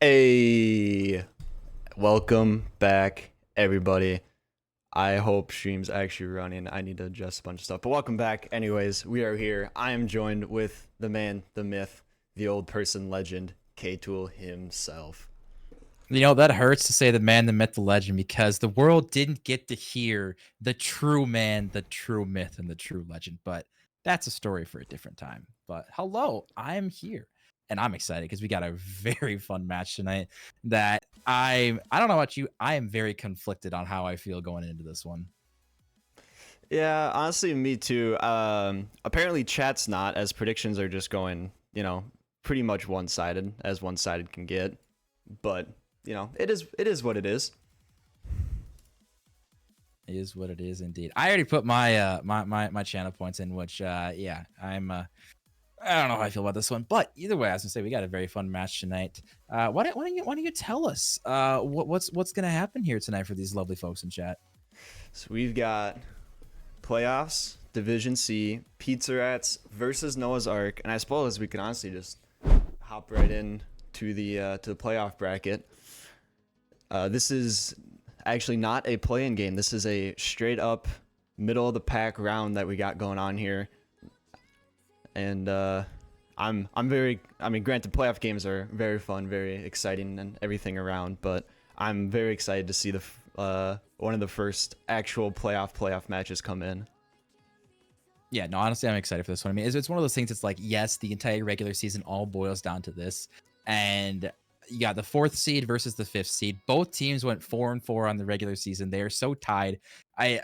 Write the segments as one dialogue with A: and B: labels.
A: Hey, welcome back, everybody. I hope stream's actually running. I need to adjust a bunch of stuff, but welcome back. Anyways, we are here. I am joined with the man, the myth, the old person legend, K-Tool himself.
B: You know, that hurts to say the man, the myth, the legend, because the world didn't get to hear the true man, the true myth, and the true legend. But that's a story for a different time. But hello, I'm here. And I'm excited because we got a very fun match tonight that I don't know about you. I am very conflicted on how I feel going into this one.
A: Yeah, honestly, me too. Apparently chat's not, as predictions are just going, pretty much one-sided, as one-sided can get. But, it is what it is.
B: It is what it is indeed. I already put my my channel points in, which yeah, I don't know how I feel about this one, but either way, I was gonna say we got a very fun match tonight. Why don't you tell us what's gonna happen here tonight for these lovely folks in chat?
A: So we've got playoffs, Division C, Pizza Rats versus Noah's Ark, and I suppose we can honestly just hop right in to the playoff bracket. This is actually not a play-in game. This is a straight up middle of the pack round that we got going on here, and I'm very. I mean, granted, playoff games are very fun, very exciting, and everything around, but I'm very excited to see the one of the first actual playoff matches come in.
B: Yeah, no, honestly, I'm excited for this one. I mean, it's one of those things. It's like, yes, the entire regular season all boils down to this, and you got the fourth seed versus the fifth seed. Both teams went 4-4 on the regular season. They are so tied. I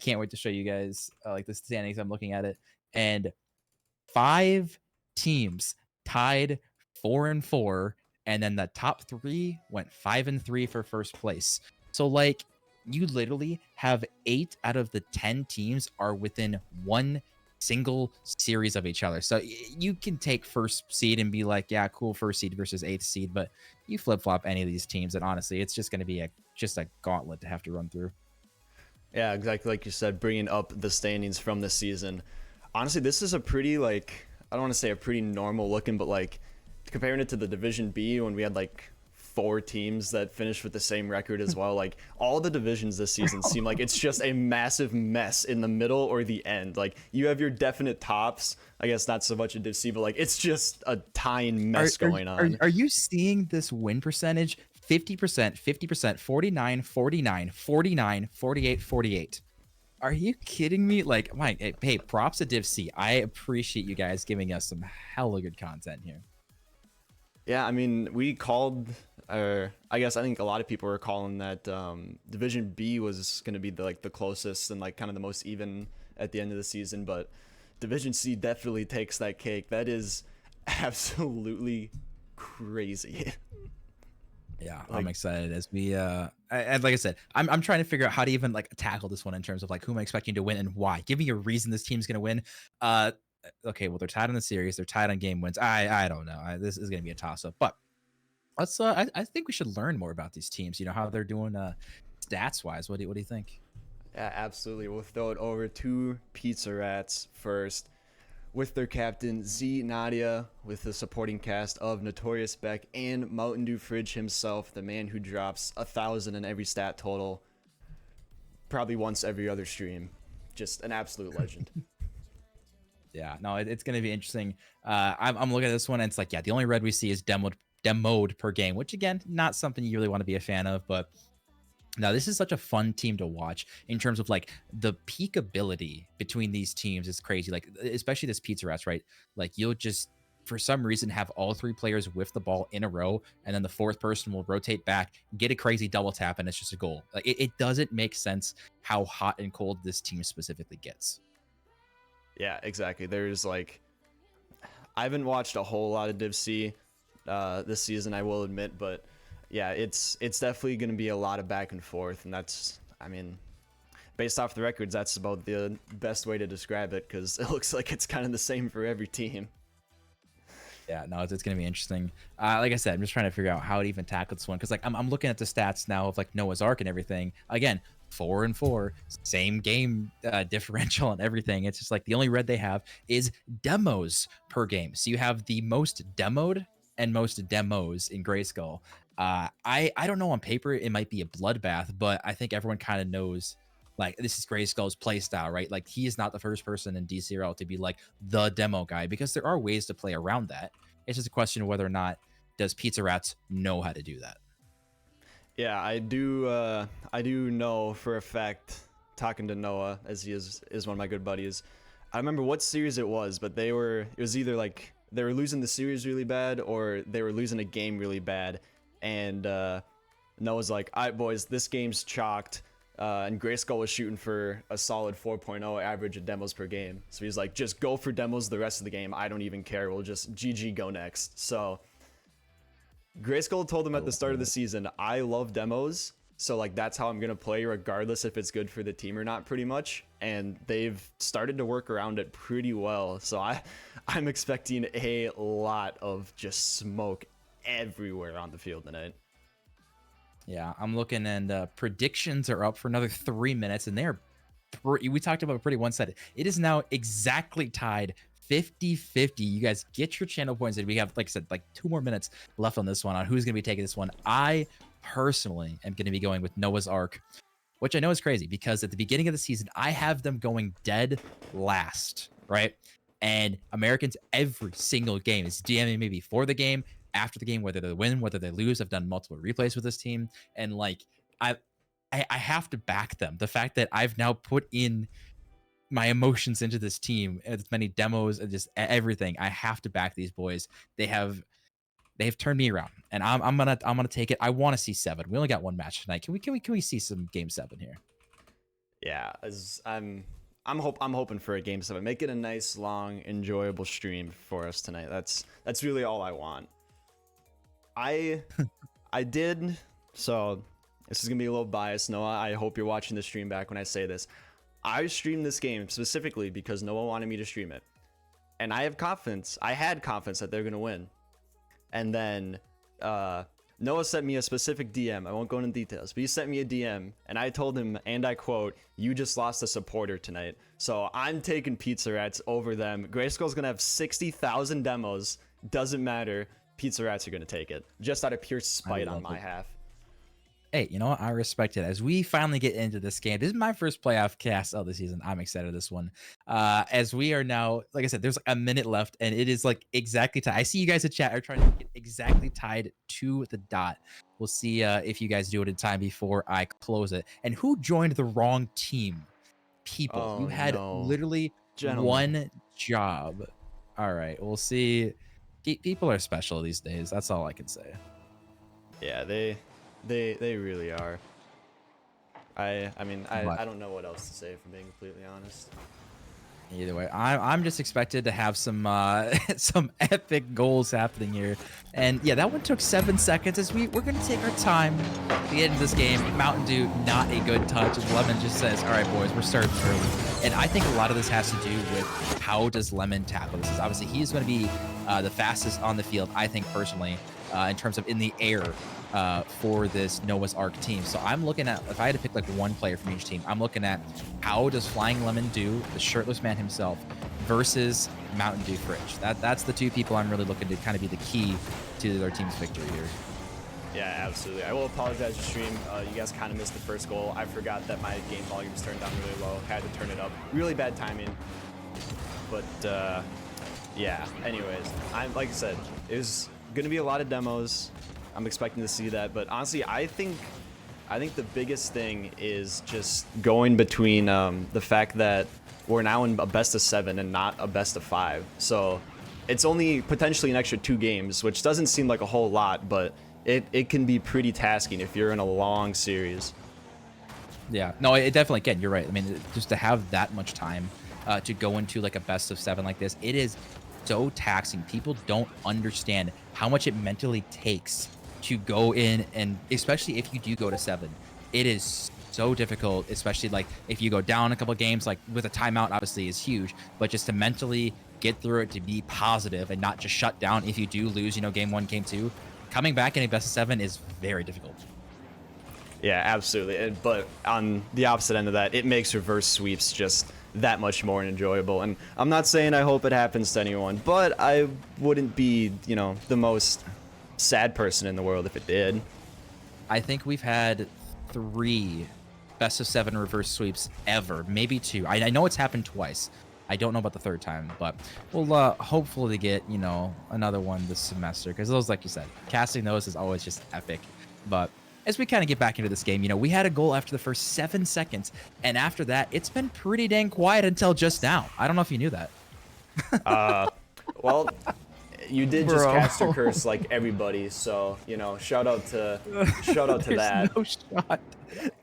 B: can't wait to show you guys like the standings. I'm looking at it, and 5 teams tied 4-4, and then the top 3 went 5-3 for first place. So like you literally have 8 out of the 10 teams are within one single series of each other. So you can take first seed and be like, yeah, cool, first seed versus 8th seed, but you flip flop any of these teams, and honestly, it's just going to be just a gauntlet to have to run through.
A: Yeah, exactly like you said, bringing up the standings from this season. Honestly, this is a pretty I don't want to say a pretty normal looking, but like comparing it to the Division B when we had like 4 teams that finished with the same record as well. Like all the divisions this season seem like it's just a massive mess in the middle or the end. Like you have your definite tops. I guess not so much in Div C, but like it's just a tying mess going on.
B: Are you seeing this win percentage? 50%, 50%, 49, 49, 49, 48, 48. Are you kidding me? Like, Mike, hey, props to Div C. I appreciate you guys giving us some hella good content here.
A: Yeah, I mean, we called, or I think a lot of people were calling that Division B was going to be the closest and like kind of the most even at the end of the season, but Division C definitely takes that cake. That is absolutely crazy.
B: Yeah, I'm excited as we like I said, I'm trying to figure out how to even like tackle this one in terms of like who am I expecting to win and why. Give me a reason this team's gonna win. Okay, well, they're tied in the series, they're tied on game wins. I don't know. This is gonna be a toss-up, but let's I think we should learn more about these teams, you know, how they're doing stats wise. What do you think?
A: Yeah, absolutely. We'll throw it over to Pizza Rats first with their captain Z Nadia, with the supporting cast of Notorious Beck and Mountain Dew Fridge himself, the man who drops 1,000 in every stat total, probably once every other stream. Just an absolute legend.
B: Yeah, no, it's going to be interesting. I'm looking at this one, and it's like, yeah, the only red we see is demoed per game, which again, not something you really want to be a fan of, but now this is such a fun team to watch in terms of like the peak ability between these teams is crazy. Like especially this Pizza Rats, right? Like you'll just for some reason have all 3 players whiff the ball in a row, and then the 4th person will rotate back, get a crazy double tap, and it's just a goal. Like it doesn't make sense how hot and cold this team specifically gets.
A: Yeah, exactly. There's like, I haven't watched a whole lot of Div C this season, I will admit, but yeah, it's definitely going to be a lot of back and forth, and that's, I mean, based off the records, that's about the best way to describe it, because it looks like it's kind of the same for every team.
B: Yeah, no, it's going to be interesting. Like I said, I'm just trying to figure out how to even tackle this one because like I'm looking at the stats now of like Noah's Ark and everything. Again, 4-4, same game differential and everything. It's just like the only red they have is demos per game. So you have the most demoed and most demos in Grayskull. I don't know, on paper it might be a bloodbath, but I think everyone kind of knows like this is Grayskull's play style, right? Like he is not the first person in DCRL to be like the demo guy, because there are ways to play around that. It's just a question of whether or not does Pizza Rats know how to do that.
A: Yeah, I do. I do know for a fact, talking to Noah, as he is one of my good buddies. I remember what series it was, but they were. It was either like they were losing the series really bad, or they were losing a game really bad, and Noah's like, "All right, boys, this game's chalked." And Grayskull was shooting for a solid 4.0 average of demos per game. So he's like, just go for demos the rest of the game. I don't even care. We'll just GG go next. So Grayskull told him at the start of the season, I love demos. So like that's how I'm going to play regardless if it's good for the team or not, pretty much. And they've started to work around it pretty well. So I'm expecting a lot of just smoke everywhere on the field tonight.
B: Yeah, I'm looking, and predictions are up for another 3 minutes, and they're we talked about pretty one-sided. It is now exactly tied 50-50. You guys get your channel points, and we have, like I said, like 2 more minutes left on this one on who's going to be taking this one. I personally am going to be going with Noah's Ark, which I know is crazy because at the beginning of the season, I have them going dead last, right? And Americans every single game is DMing me before the game, after the game, whether they win, whether they lose. I've done multiple replays with this team, and like I have to back them. The fact that I've now put in my emotions into this team, as many demos and just everything, I have to back these boys. They've turned me around, and I'm gonna take it. I want to see 7. We only got 1 match tonight. Can we see some game 7 here?
A: Yeah, as I'm hoping for a game 7. Make it a nice, long, enjoyable stream for us tonight. That's really all I want. I did, so this is gonna be a little biased, Noah. I hope you're watching the stream back when I say this. I streamed this game specifically because Noah wanted me to stream it, and I had confidence that they're gonna win. And then Noah sent me a specific DM. I won't go into details, but he sent me a DM, and I told him, and I quote, "You just lost a supporter tonight." So I'm taking Pizza Rats over them. Grayskull's gonna have 60,000 demos. Doesn't matter. Pizza Rats are gonna take it, just out of pure spite on my half.
B: Hey, you know what? I respect it. As we finally get into this game, this is my first playoff cast of the season. I'm excited for this one. As we are now, like I said, there's like a minute left, and it is like exactly tied. I see you guys in chat are trying to get exactly tied to the dot. We'll see if you guys do it in time before I close it. And who joined the wrong team? People. You had literally one job. All right, we'll see. People are special these days. That's all I can say.
A: Yeah, they really are. I mean, I don't know what else to say, if I'm being completely honest.
B: Either way, I'm just expected to have some some epic goals happening here. And yeah, that one took 7 seconds. As we're gonna take our time to get into this game. Mountain Dew, not a good touch. And Lemon just says, all right, boys, we're starting early. And I think a lot of this has to do with how does Lemon tackle this. Is obviously he's going to be the fastest on the field, I think personally, in terms of in the air for this Noah's Ark team. So I'm looking at, if I had to pick like one player from each team, I'm looking at how does Flying Lemon do, the shirtless man himself, versus Mountain Dew Fridge. That's the 2 people I'm really looking to kind of be the key to their team's victory here.
A: Yeah, absolutely. I will apologize to stream. You guys kind of missed the first goal. I forgot that my game volume was turned down really low. Had to turn it up. Really bad timing. But yeah, anyways, like I said, it was going to be a lot of demos. I'm expecting to see that. But honestly, I think the biggest thing is just going between the fact that we're now in a best of 7 and not a best of 5. So it's only potentially an extra 2 games, which doesn't seem like a whole lot, but it can be pretty tasking if you're in a long series.
B: Yeah, no, it definitely can. You're right. I mean, just to have that much time to go into like a best of 7 like this, it is so taxing. People don't understand how much it mentally takes to go in, and especially if you do go to 7, it is so difficult, especially like if you go down a couple games, like with a timeout obviously is huge, but just to mentally get through it, to be positive and not just shut down if you do lose, you know, game 1, game 2, coming back in a best of 7 is very difficult.
A: Yeah, absolutely. But on the opposite end of that, it makes reverse sweeps just that much more enjoyable. And I'm not saying I hope it happens to anyone, but I wouldn't be, you know, the most sad person in the world if it did.
B: I think we've had 3 best of 7 reverse sweeps ever, maybe 2. I know it's happened twice. I don't know about the 3rd time, but we'll hopefully get, you know, another one this semester, because those, like you said, casting those is always just epic. But as we kind of get back into this game, you know, we had a goal after the first 7 seconds, and after that, it's been pretty dang quiet until just now. I don't know if you knew that.
A: Well, you did just caster curse like everybody, so, you know, shout out to that.
B: No shot.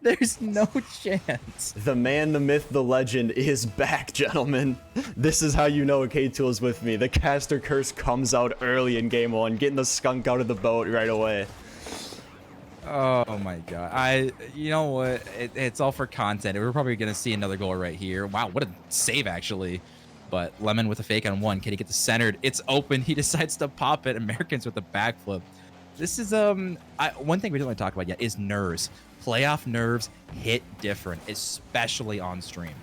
B: There's no chance.
A: The man, the myth, the legend is back, gentlemen. This is how you know K-Tool is with me. The caster curse comes out early in game 1, getting the skunk out of the boat right away.
B: Oh my god. You know what? It's all for content. We're probably going to see another goal right here. Wow, what a save, actually. But Lemon with a fake on 1. Can he get the centered? It's open. He decides to pop it. Americans with a backflip. This is one thing we didn't want to talk about yet is nerves. Playoff nerves hit different, especially on stream.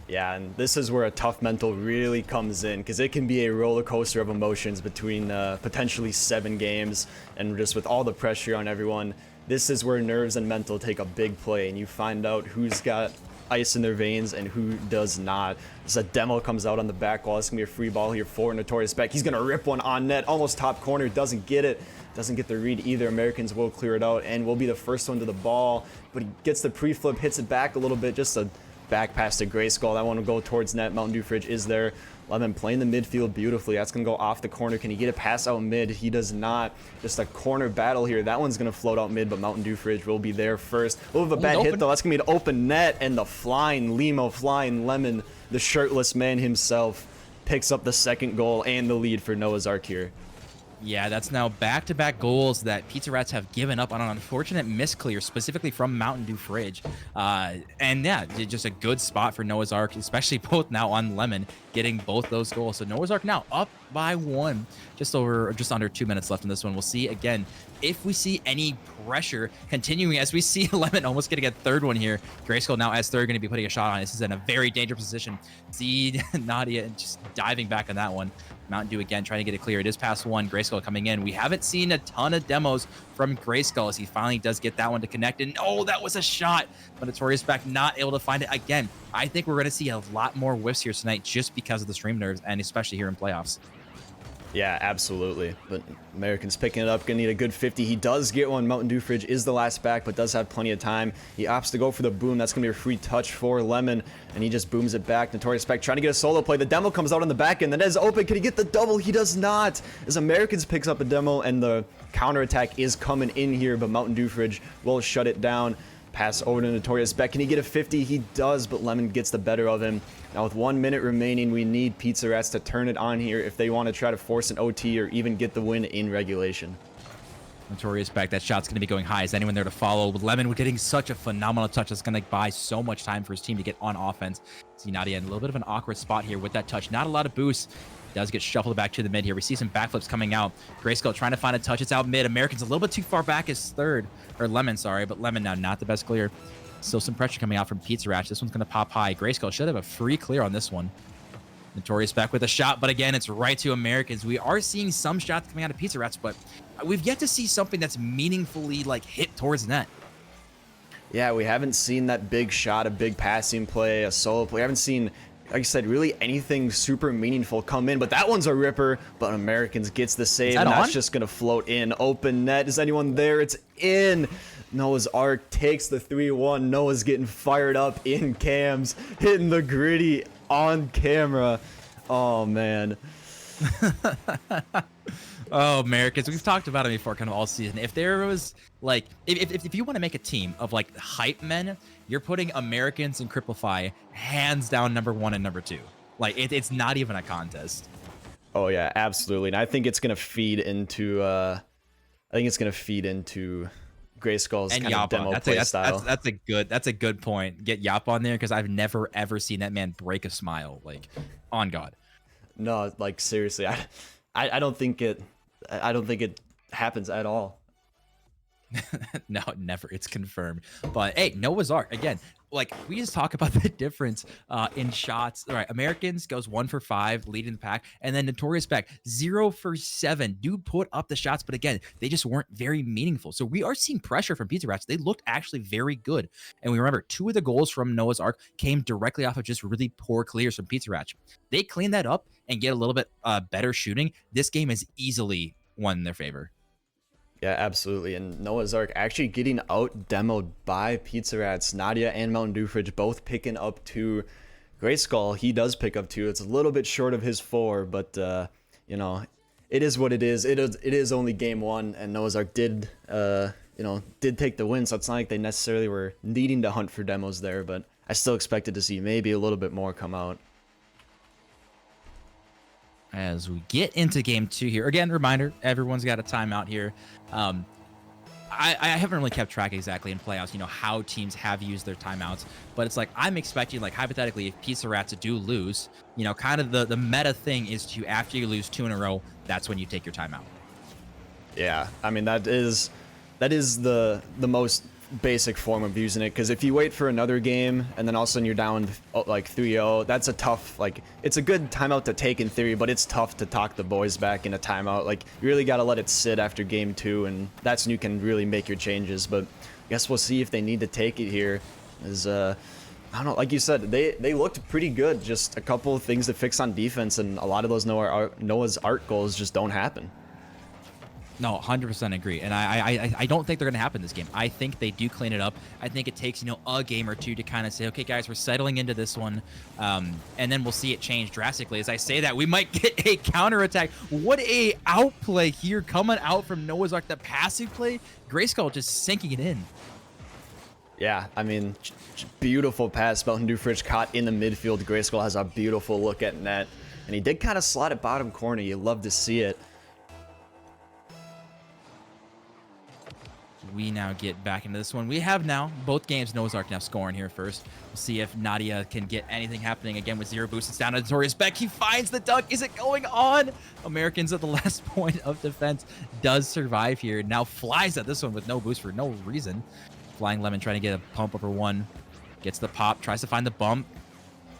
A: Yeah, and this is where a tough mental really comes in, because it can be a roller coaster of emotions between potentially 7 games, and just with all the pressure on everyone, this is where nerves and mental take a big play, and you find out who's got ice in their veins and who does not. As a demo comes out on the back wall, it's gonna be a free ball here for Notorious Beck. He's gonna rip one on net, almost top corner, doesn't get it. Doesn't get the read either. Americans will clear it out and will be the first one to the ball, but he gets the pre-flip, hits it back a little bit, just a back pass to Grayskull. That one will go towards net. Mountain Dew Fridge is there. Lemon playing the midfield beautifully. That's going to go off the corner. Can he get a pass out mid? He does not. Just a corner battle here. That one's going to float out mid, but Mountain Dew Fridge will be there first. Oh, a bad hit, though. That's going to be an open net, and the flying Limo, flying Lemon, the shirtless man himself, picks up the 2nd goal and the lead for Noah's Ark here.
B: Yeah, that's now back-to-back goals that Pizza Rats have given up on an unfortunate misclear, specifically from Mountain Dew Fridge. And yeah, just a good spot for Noah's Ark, especially both now on Lemon, getting both those goals. So Noah's Ark now up by 1, just under 2 minutes left in this one. We'll see again if we see any pressure continuing as we see Lemon almost getting a 3rd one here. Grayskull now as 3rd going to be putting a shot on. This is in a very dangerous position. See Nadia just diving back on that one. Mountain Dew again trying to get it clear. It is past 1. Grayskull coming in. We haven't seen a ton of demos from Grayskull as he finally does get that one to connect. And oh, that was a shot. But Notorious Beck not able to find it again. I think we're going to see a lot more whiffs here tonight just because of the stream nerves, and especially here in playoffs.
A: Yeah, absolutely. But American's picking it up. Gonna need a good 50. He does get one. Mountain Dew Fridge is the last back, but does have plenty of time. He opts to go for the boom. That's gonna be a free touch for Lemon, and he just booms it back. Notorious Beck trying to get a solo play. The demo comes out on the back end. That is open. Can he get the double? He does not. As Americans picks up a demo, and the counterattack is coming in here, but Mountain Dew Fridge will shut it down. Pass over to Notorious Beck. Can he get a 50? He does, but Lemon gets the better of him. Now with 1 minute remaining, we need Pizza Rats to turn it on here if they want to try to force an OT or even get the win in regulation.
B: Notorious Beck, that shot's going to be going high. Is anyone there to follow? With Lemon getting such a phenomenal touch that's going to buy so much time for his team to get on offense. See Nadia in a little bit of an awkward spot here with that touch. Not a lot of boost. Does get shuffled back to the mid here. We see some backflips coming out. Grayskull trying to find a touch. It's out mid. Americans a little bit too far back as 3rd. Or Lemon, sorry. But Lemon now not the best clear. Still some pressure coming out from Pizza Ratch. This one's going to pop high. Grayskull should have a free clear on this one. Notorious Beck with a shot. But again, it's right to Americans. We are seeing some shots coming out of Pizza Rats, but we've yet to see something that's meaningfully like hit towards net.
A: Yeah, we haven't seen that big shot, a big passing play, a solo play. We haven't seen, like I said, really anything super meaningful come in, but that one's a ripper. But Americans gets the save, and that's just going to float in. Open net. Is anyone there? It's in. Noah's Ark takes the 3-1. Noah's getting fired up in cams, hitting the gritty on camera. Oh, man.
B: Oh, Americans. We've talked about it before kind of all season. If there was, like, if you want to make a team of, like, hype men, you're putting Americans and Cripplify hands down #1 and #2. Like, it's not even a contest.
A: Oh, yeah, absolutely. And I think it's going to feed into, Grayskull's
B: and
A: kind of demo play style.
B: That's a good point. Get Yap on there, because I've never ever seen that man break a smile. Like, on God.
A: No, like seriously, I don't think it happens at all.
B: No, never. It's confirmed. But hey, Noah's Ark again. like we just talk about the difference in shots. All right, Americans goes 1 for 5, leading the pack, and then Notorious Beck 0 for 7. Dude put up the shots, but again, they just weren't very meaningful. So we are seeing pressure from Pizza Rats. They looked actually very good, and we remember 2 of the goals from Noah's Ark came directly off of just really poor clears from Pizza Rats. They clean that up and get a little bit better shooting. This game is easily won in their favor.
A: Yeah, absolutely. And Noah's Ark actually getting out demoed by Pizza Rats. Nadia and Mountain Dew Fridge both picking up 2. Great Skull, he does pick up 2. It's a little bit short of his 4, but you know, it is what it is. It is only game 1, and Noah's Ark did did take the win. So it's not like they necessarily were needing to hunt for demos there, but I still expected to see maybe a little bit more come out.
B: As we get into game 2 here, again, reminder, everyone's got a timeout here. I haven't really kept track exactly in playoffs, how teams have used their timeouts, but it's like I'm expecting, like, hypothetically, if Pizza Rats do lose, kind of the meta thing is to, after you lose 2 in a row, that's when you take your timeout.
A: Yeah, I mean, that is the most basic form of using it, because if you wait for another game and then all of a sudden you're down like 3-0, that's a tough, like, it's a good timeout to take in theory, but it's tough to talk the boys back in a timeout. Like, you really got to let it sit after game 2, and that's when you can really make your changes. But I guess we'll see if they need to take it here. As I don't know, like you said, they looked pretty good, just a couple of things to fix on defense, and a lot of those Noah's Ark goals just don't happen.
B: No, 100% agree. And I don't think they're going to happen this game. I think they do clean it up. I think it takes, a game or two to kind of say, okay, guys, we're settling into this one. And then we'll see it change drastically. As I say that, we might get a counterattack. What a outplay here coming out from Noah's Ark. The passive play, Grayskull just sinking it in.
A: Yeah, I mean, beautiful pass. Mountain Dew Fridge caught in the midfield. Grayskull has a beautiful look at net. And he did kind of slot it bottom corner. You love to see it.
B: We now get back into this one. We have now both games. Noah's Ark now scoring here first. We'll see if Nadia can get anything happening again with 0 boost. It's down to Notorious Beck. He finds the dunk. Is it going on? Americans at the last point of defense does survive here. Now flies at this one with no boost for no reason. Flying Lemon trying to get a pump over 1. Gets the pop. Tries to find the bump.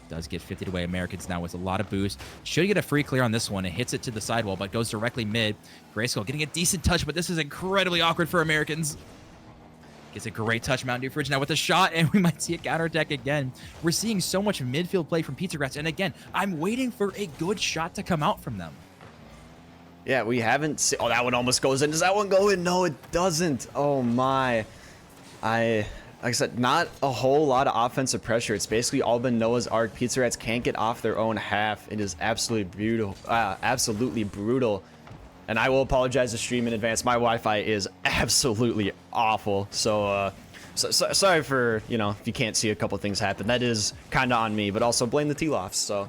B: Does get 50 away. Americans now with a lot of boost. Should get a free clear on this one. It hits it to the sidewall, but goes directly mid. Grayskull getting a decent touch, but this is incredibly awkward for Americans. Gets a great touch. Mountain Dew Fridge now with a shot, and we might see a counterattack again. We're seeing so much midfield play from Pizza Rats, and again, I'm waiting for a good shot to come out from them.
A: Yeah, we haven't seen... Oh, that one almost goes in. Does that one go in? No, it doesn't. Oh, my. Like I said, not a whole lot of offensive pressure. It's basically all been Noah's Ark. Pizza Rats can't get off their own half. It is absolutely brutal. Absolutely brutal. And I will apologize to stream in advance. My Wi-Fi is absolutely awful. So, sorry for, if you can't see a couple things happen. That is kind of on me, but also blame the T-Lofts. So,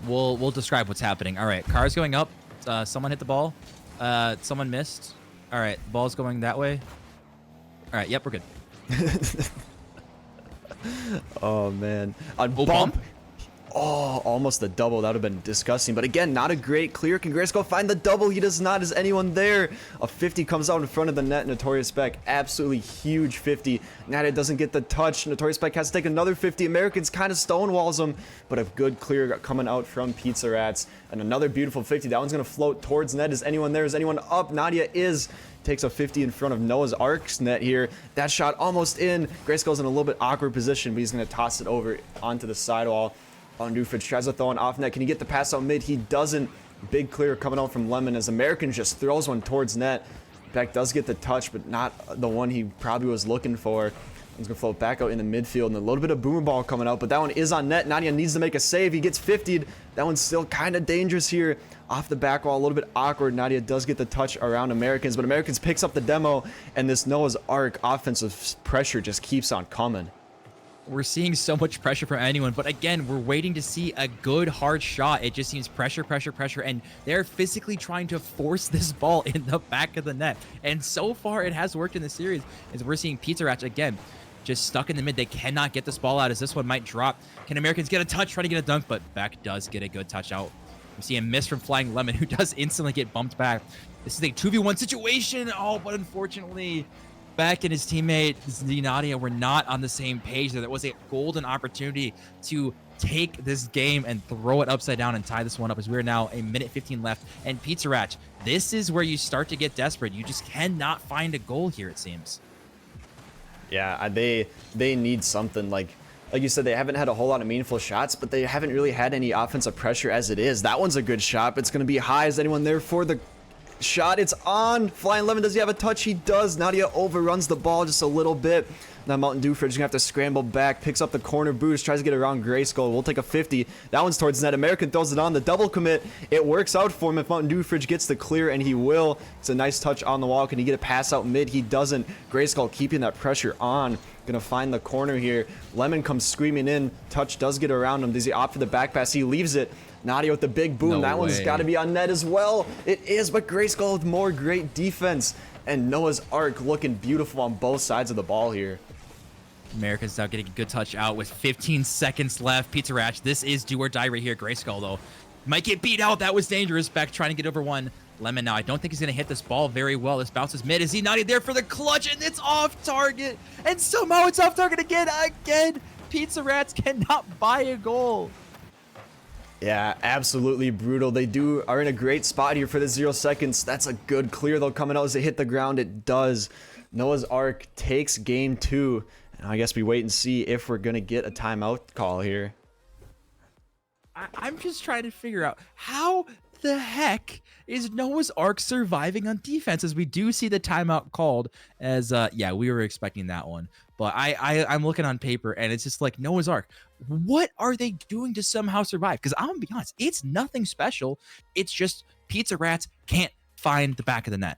B: we'll describe what's happening. All right, cars going up. Someone hit the ball. Someone missed. All right, ball's going that way. All right, yep, we're good.
A: Oh man, on bump. Oh, almost a double. That would have been disgusting. But again, not a great clear. Can Grayskull find the double? He does not. Is anyone there? A 50 comes out in front of the net. Notorious Beck, absolutely huge 50. Nadia doesn't get the touch. Notorious Beck has to take another 50. Americans kind of stonewalls him, but a good clear coming out from Pizza Rats. And another beautiful 50. That one's going to float towards net. Is anyone there? Is anyone up? Nadia is. Takes a 50 in front of Noah's Ark's net here. That shot almost in. Grayskull's in a little bit awkward position, but he's going to toss it over onto the sidewall. On Dufridge tries to throw an off net. Can he get the pass out mid? He doesn't. Big clear coming out from Lemon as American just throws one towards net. Beck does get the touch, but not the one he probably was looking for. He's going to float back out in the midfield, and a little bit of boomer ball coming out, but that one is on net. Nadia needs to make a save. He gets 50'd. That one's still kind of dangerous here. Off the back wall, a little bit awkward. Nadia does get the touch around Americans, but Americans picks up the demo, and this Noah's Ark offensive pressure just keeps on coming.
B: We're seeing so much pressure from anyone, but again, we're waiting to see a good hard shot. It just seems pressure, and they're physically trying to force this ball in the back of the net. And so far, it has worked in the series, as we're seeing Pizza Rats again just stuck in the mid. They cannot get this ball out, as this one might drop. Can Americans get a touch, try to get a dunk, but Beck does get a good touch out. We see a miss from Flying Lemon, who does instantly get bumped back. This is a 2v1 situation. Oh, but unfortunately, Spec and his teammate Nadia were not on the same page there. That was a golden opportunity to take this game and throw it upside down and tie this one up, as we're now a minute 15 left. And Pizza Ratch, this is where you start to get desperate. You just cannot find a goal here, it seems.
A: Yeah, they need something. Like you said, they haven't had a whole lot of meaningful shots, but they haven't really had any offensive pressure as it is. That one's a good shot, but it's going to be high. Is anyone there for the shot? It's on. Flying Lemon, does he have a touch? He does. Nadia overruns the ball just a little bit. Now Mountain Dew Fridge gonna have to scramble back, picks up the corner boost, tries to get around Gray Skull. We'll take a 50. That one's towards net. American throws it on the double commit. It works out for him if Mountain Dew Fridge gets the clear, and he will. It's a nice touch on the wall. Can he get a pass out mid? He doesn't. Gray Skull keeping that pressure on. Gonna find the corner here. Lemon comes screaming in. Touch does get around him. Does he opt for the back pass? He leaves it. Nadia with the big boom.
B: No
A: that one's
B: way.
A: got to be on net as well. It is, but Gray Skull with more great defense. And Noah's Ark looking beautiful on both sides of the ball here.
B: American's now getting a good touch out with 15 seconds left. Pizza Ratch, this is do or die right here. Gray Skull, though, might get beat out. That was dangerous. Beck trying to get over one. Lemon now, I don't think he's going to hit this ball very well. This bounces mid. Is he not there for the clutch? And it's off target. And somehow it's off target again. Pizza Rats cannot buy a goal.
A: Yeah, absolutely brutal. They are in a great spot here for the 0 seconds. That's a good clear, though, coming out as they hit the ground. It does. Noah's Ark takes game 2. And I guess we wait and see if we're going to get a timeout call here.
B: I'm just trying to figure out how the heck is Noah's Ark surviving on defense, as we do see the timeout called, as yeah, we were expecting that one. But I'm looking on paper, and it's just like, Noah's Ark, what are they doing to somehow survive? Because I'm gonna be honest, it's nothing special. It's just Pizza Rats can't find the back of the net.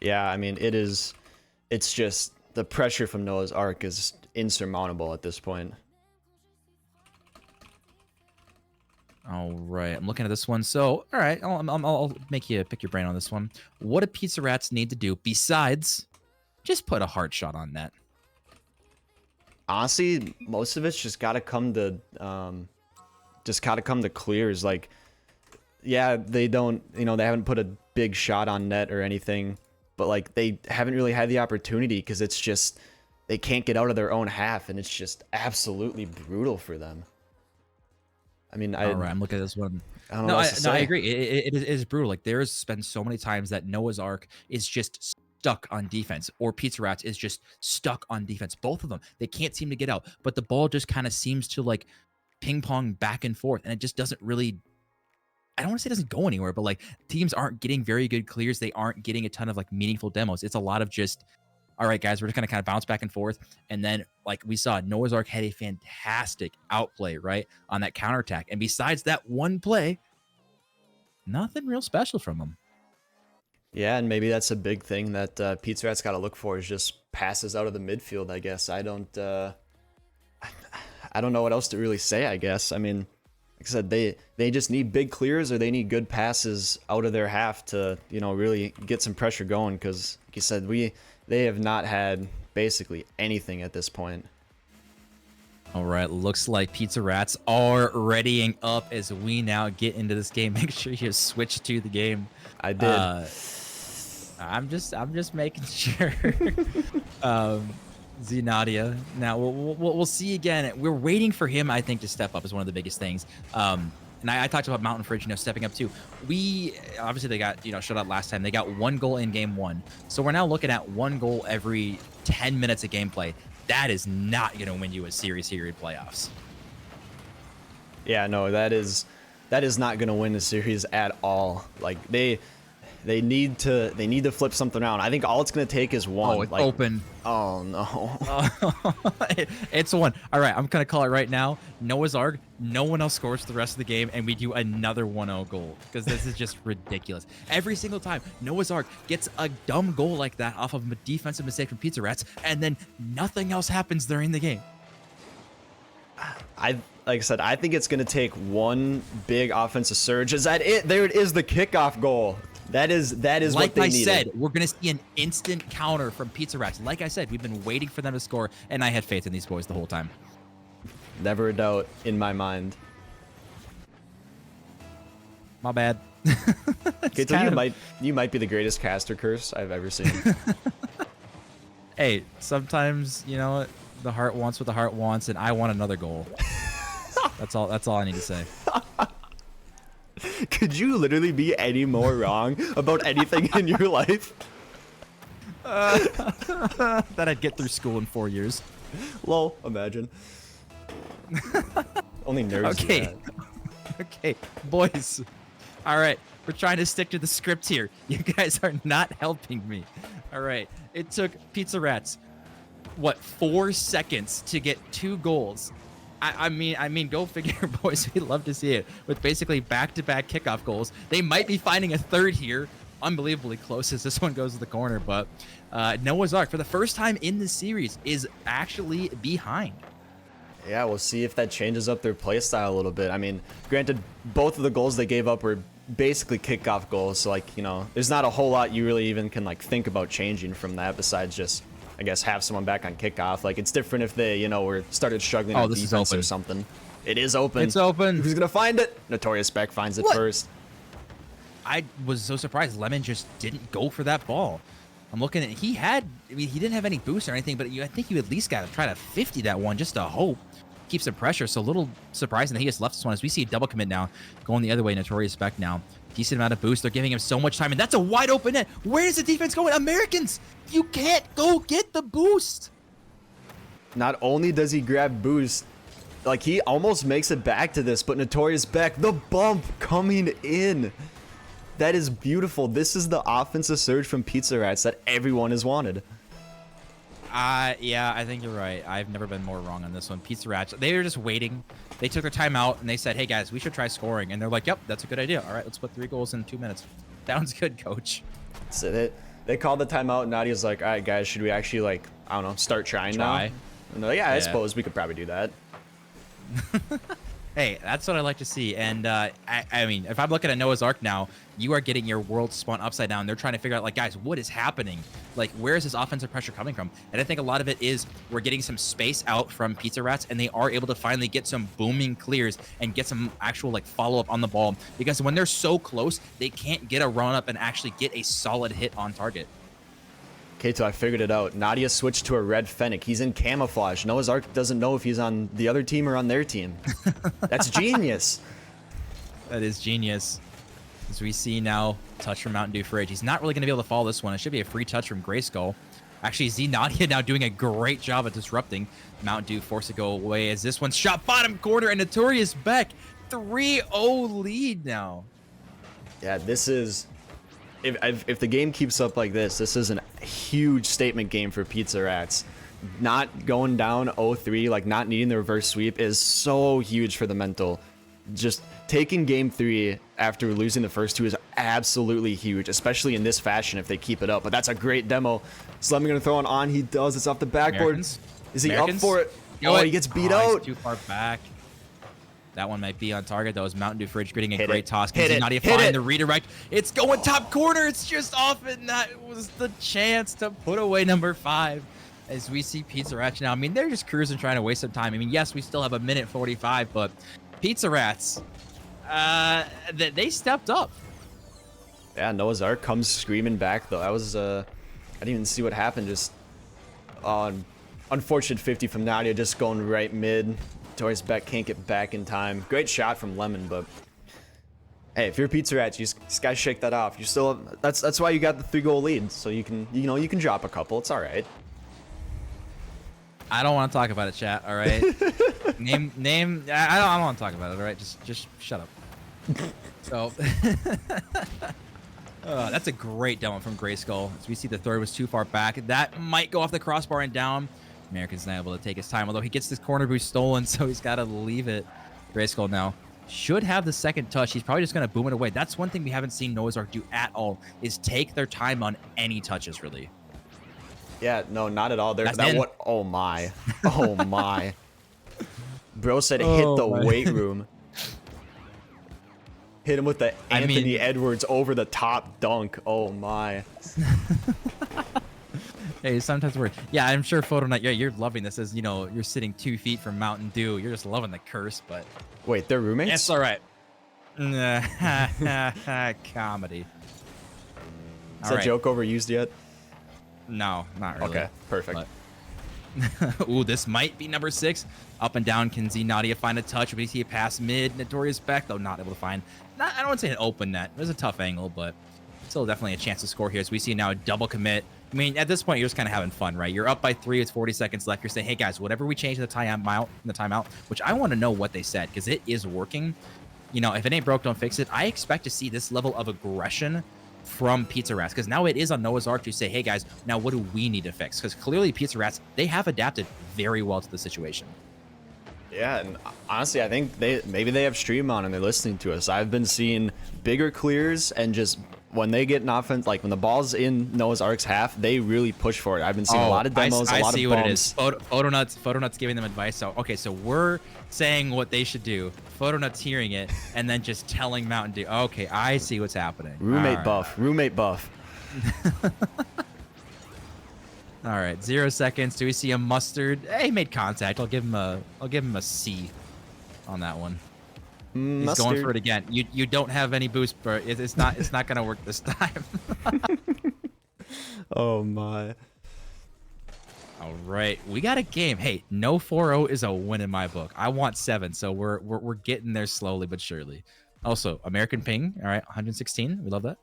A: Yeah, I mean, it's just the pressure from Noah's Ark is insurmountable at this point.
B: All right, I'm looking at this one. So, all right, I'll make you pick your brain on this one. What do Pizza Rats need to do besides just put a hard shot on net?
A: Honestly, most of it's just gotta come to clears. Like, yeah, they don't, they haven't put a big shot on net or anything, but like they haven't really had the opportunity because it's just they can't get out of their own half, and it's just absolutely brutal for them. I mean,
B: all right, I'm looking at this one.
A: I don't know what else to say.
B: I agree. It is brutal. Like, there's been so many times that Noah's Ark is just stuck on defense, or Pizza Rats is just stuck on defense. Both of them, they can't seem to get out, but the ball just kind of seems to like ping pong back and forth, and it just doesn't really, I don't want to say it doesn't go anywhere, but like teams aren't getting very good clears. They aren't getting a ton of like meaningful demos. It's a lot of just, all right, guys, we're just gonna kind of bounce back and forth. And then, like we saw, Noah's Ark had a fantastic outplay, right, on that counterattack. And besides that one play, nothing real special from them.
A: Yeah, and maybe that's a big thing that Pizza Rat's got to look for, is just passes out of the midfield, I guess. I don't know what else to really say, I guess. I mean, like I said, they just need big clears, or they need good passes out of their half to, really get some pressure going, because, like you said, they have not had basically anything at this point.
B: All right, looks like Pizza Rats are readying up as we now get into this game. Make sure you switch to the game.
A: I did.
B: I'm just making sure. Nadia. Now we'll see again. We're waiting for him, I think, to step up is one of the biggest things. And I talked about Mountain Fridge, stepping up too. We obviously, they got shut out last time. They got 1 goal in game 1, so we're now looking at 1 goal every 10 minutes of gameplay. That is not going to win you a series here in playoffs.
A: Yeah, no, that is not going to win the series at all. Like they need to flip something around. I think all it's going to take is one.
B: Oh, it's open.
A: Oh no.
B: It's 1. All right, I'm going to call it right now. Noah's Ark, no one else scores for the rest of the game, and we do another 1-0 goal, because this is just ridiculous. Every single time Noah's Ark gets a dumb goal like that off of a defensive mistake from Pizza Rats, and then nothing else happens during the game.
A: Like I said, I think it's going to take one big offensive surge. Is that it? There it is, the kickoff goal. That is
B: like
A: what they needed.
B: Like I said, we're going to see an instant counter from Pizza Rats. Like I said, we've been waiting for them to score, and I had faith in these boys the whole time.
A: Never a doubt in my mind.
B: My bad.
A: Okay, so you might be the greatest caster curse I've ever seen.
B: Hey, sometimes, you know, the heart wants what the heart wants, and I want another goal. That's all I need to say.
A: Could you literally be any more wrong about anything in your life?
B: That I'd get through school in 4 years.
A: Lol, imagine. Only nerds do
B: Okay.
A: that.
B: Okay, boys. All right, we're trying to stick to the script here. You guys are not helping me. All right, it took Pizza Rats, what, 4 seconds to get 2 goals. I mean, go figure, boys. We'd love to see it with basically back-to-back kickoff goals. They might be finding a third here. Unbelievably close as this one goes to the corner, but Noah's Ark, for the first time in the series, is actually behind.
A: Yeah, we'll see if that changes up their play style a little bit. I mean, granted, both of the goals they gave up were basically kickoff goals, so like, you know, there's not a whole lot you really even can like think about changing from that besides just, I guess, have someone back on kickoff. Like, it's different if they, you know, were started struggling on
B: this is
A: defense
B: open.
A: or something. It is open.
B: It's open.
A: Who's gonna find it? Notorious Beck finds it
B: What?
A: first.
B: I was so surprised Lemon just didn't go for that ball. I'm looking at, he didn't have any boost or anything, but I think you at least got to try to 50 that one just to hope. Keep some pressure. So a little surprising that he just left this one as we see a double commit now going the other way. Notorious Beck now. Decent amount of boost. They're giving him so much time, and that's a wide open net. Where is the defense going? Americans, you can't go get the boost.
A: Not only does he grab boost, like he almost makes it back to this, but Notorious Beck, the bump coming in. That is beautiful. This is the offensive surge from Pizza Rats that everyone has wanted.
B: Yeah, I think you're right. I've never been more wrong on this one. Pizza Rats, they were just waiting. They took their time out and they said, hey guys, we should try scoring. And they're like, yep, that's a good idea. All right, let's put 3 goals in 2 minutes. Sounds good, coach.
A: So they called the timeout, and Nadia's like, all right, guys, should we actually, like, I don't know, start trying now? And they're like, yeah, I suppose we could probably do that.
B: Hey, that's what I like to see. And I mean, if I'm looking at Noah's Ark now, you are getting your world spun upside down. They're trying to figure out, like, guys, what is happening? Like, where is this offensive pressure coming from? And I think a lot of it is we're getting some space out from Pizza Rats, and they are able to finally get some booming clears and get some actual, like, follow-up on the ball. Because when they're so close, they can't get a run-up and actually get a solid hit on target.
A: Kato, I figured it out. Nadia switched to a red Fennec. He's in camouflage. Noah's Ark doesn't know if he's on the other team or on their team. That's genius.
B: That is genius. As we see now, touch from Mountain Dew Fridge. He's not really going to be able to follow this one. It should be a free touch from Grayskull. Actually, Z Nadia now doing a great job at disrupting. Mountain Dew forced to go away as this one's shot bottom corner, and Notorious Beck 3-0 lead now.
A: Yeah, this is... If the game keeps up like this is a huge statement game for Pizza Rats. Not going down 0-3, like not needing the reverse sweep is so huge for the mental. Just taking game 3 after losing the first 2 is absolutely huge, especially in this fashion if they keep it up. But that's a great demo. Slemmy gonna throw it on. He does. It's off the backboard.
B: Americans?
A: Is he
B: Americans?
A: up for it?
B: You know what?
A: He gets beat
B: He's
A: out.
B: too far back. That one might be on target. That was Mountain Dew Fridge getting a
A: Hit
B: great
A: it.
B: toss.
A: Hit it.
B: Nadia
A: Hit
B: find
A: it.
B: the redirect. It's going top corner. It's just off, and that was the chance to put away number 5. As we see Pizza Rats now. I mean, they're just cruising, trying to waste some time. I mean, yes, we still have 1:45, but Pizza Rats, they stepped up.
A: Yeah, Noah's Ark comes screaming back though. That was I didn't even see what happened. Just unfortunate 50 from Nadia, just going right mid. Notorious Beck can't get back in time. Great shot from Lemon, but hey, if you're Pizza Rats, you just gotta shake that off. You still that's why you got the 3-goal lead, so you can you can drop a couple. It's all right.
B: I don't want to talk about it, chat. All right. name. I don't want to talk about it. All right. Just shut up. So that's a great demo from Grayskull. As we see, the third was too far back. That might go off the crossbar and down. American's not able to take his time, although he gets this corner boost stolen, so he's got to leave it. Grayskull now should have the second touch. He's probably just going to boom it away. That's one thing we haven't seen Noah's Ark do at all, is take their time on any touches, really.
A: Yeah, no, not at all.
B: That's in.
A: What? Oh my, oh my. Bro said hit
B: Oh
A: the
B: my.
A: weight room. Hit him with the Anthony Edwards over the top dunk. Oh my.
B: Hey, sometimes we're... Yeah, I'm sure Photo Night, yeah, you're loving this as, you know, you're sitting 2 feet from Mountain Dew. You're just loving the curse, but...
A: Wait, they're roommates?
B: It's all right. Comedy.
A: Is that joke overused yet?
B: No, not really.
A: Okay, perfect.
B: But ooh, this might be number 6. Up and down. Can Z Nadia find a touch? We see a pass mid. Notorious back, though not able to find. I don't want to say an open net. It was a tough angle, but still definitely a chance to score here. As we see now a double commit. I mean, at this point, you're just kind of having fun, right? You're up by 3. It's 40 seconds left. You're saying, hey, guys, whatever we change in the timeout, which I want to know what they said because it is working. You know, if it ain't broke, don't fix it. I expect to see this level of aggression from Pizza Rats because now it is on Noah's Ark to say, hey, guys, now what do we need to fix? Because clearly Pizza Rats, they have adapted very well to the situation.
A: Yeah, and honestly, I think maybe they have stream on and they're listening to us. I've been seeing bigger clears and just when they get an offense, like when the ball's in Noah's Ark's half, they really push for it. I've been seeing a lot of demos, a lot of bumps.
B: Photonuts giving them advice. So okay, so we're saying what they should do. Photonuts hearing it and then just telling Mountain Dew. Okay, I see what's happening.
A: Roommate buff.
B: All right, 0 seconds. Do we see a mustard? Hey, he made contact. I'll give him a C on that one. He's going for it again. You don't have any boost, but it's not gonna work this time.
A: Oh my.
B: All right, we got a game. Hey, no 4-0 is a win in my book. I want 7, so we're getting there slowly but surely. Also, American ping. All right, 116. We love that.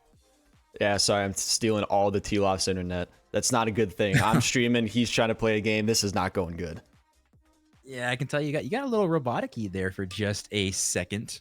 A: Yeah, sorry, I'm stealing all the T-Lof's internet. That's not a good thing. I'm streaming. He's trying to play a game. This is not going good.
B: Yeah, I can tell you got a little robotic-y there for just a second.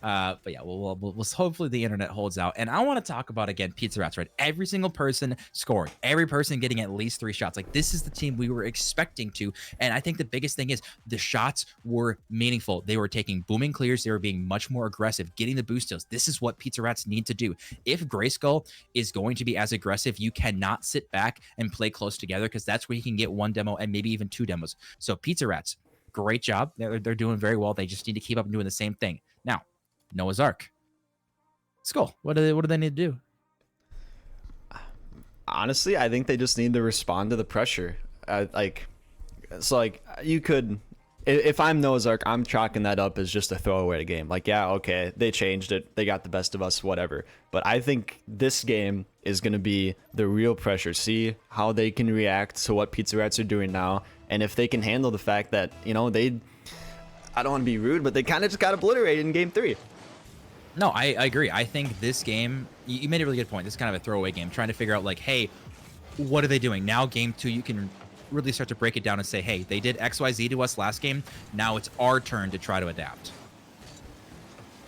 B: But yeah, we'll hopefully the internet holds out. And I want to talk about, again, Pizza Rats, right? Every single person scoring. Every person getting at least 3 shots. Like, this is the team we were expecting to. And I think the biggest thing is the shots were meaningful. They were taking booming clears. They were being much more aggressive, getting the boost steals. This is what Pizza Rats need to do. If Grayskull is going to be as aggressive, you cannot sit back and play close together because that's where you can get 1 demo and maybe even 2 demos. So Pizza Rats, great job. They're doing very well. They just need to keep up doing the same thing. Now, Noah's Ark. Skull, what do they need to do?
A: Honestly, I think they just need to respond to the pressure. You could, if I'm Noah's Ark, I'm chalking that up as just a throwaway game. Like, yeah, okay, they changed it. They got the best of us, whatever. But I think this game is going to be the real pressure. See how they can react to what Pizza Rats are doing now. And if they can handle the fact that, I don't want to be rude, but they kind of just got obliterated in game 3.
B: No, I agree. I think this game, you made a really good point. This is kind of a throwaway game, trying to figure out, like, hey, what are they doing? Now, game 2, you can really start to break it down and say, hey, they did XYZ to us last game. Now it's our turn to try to adapt.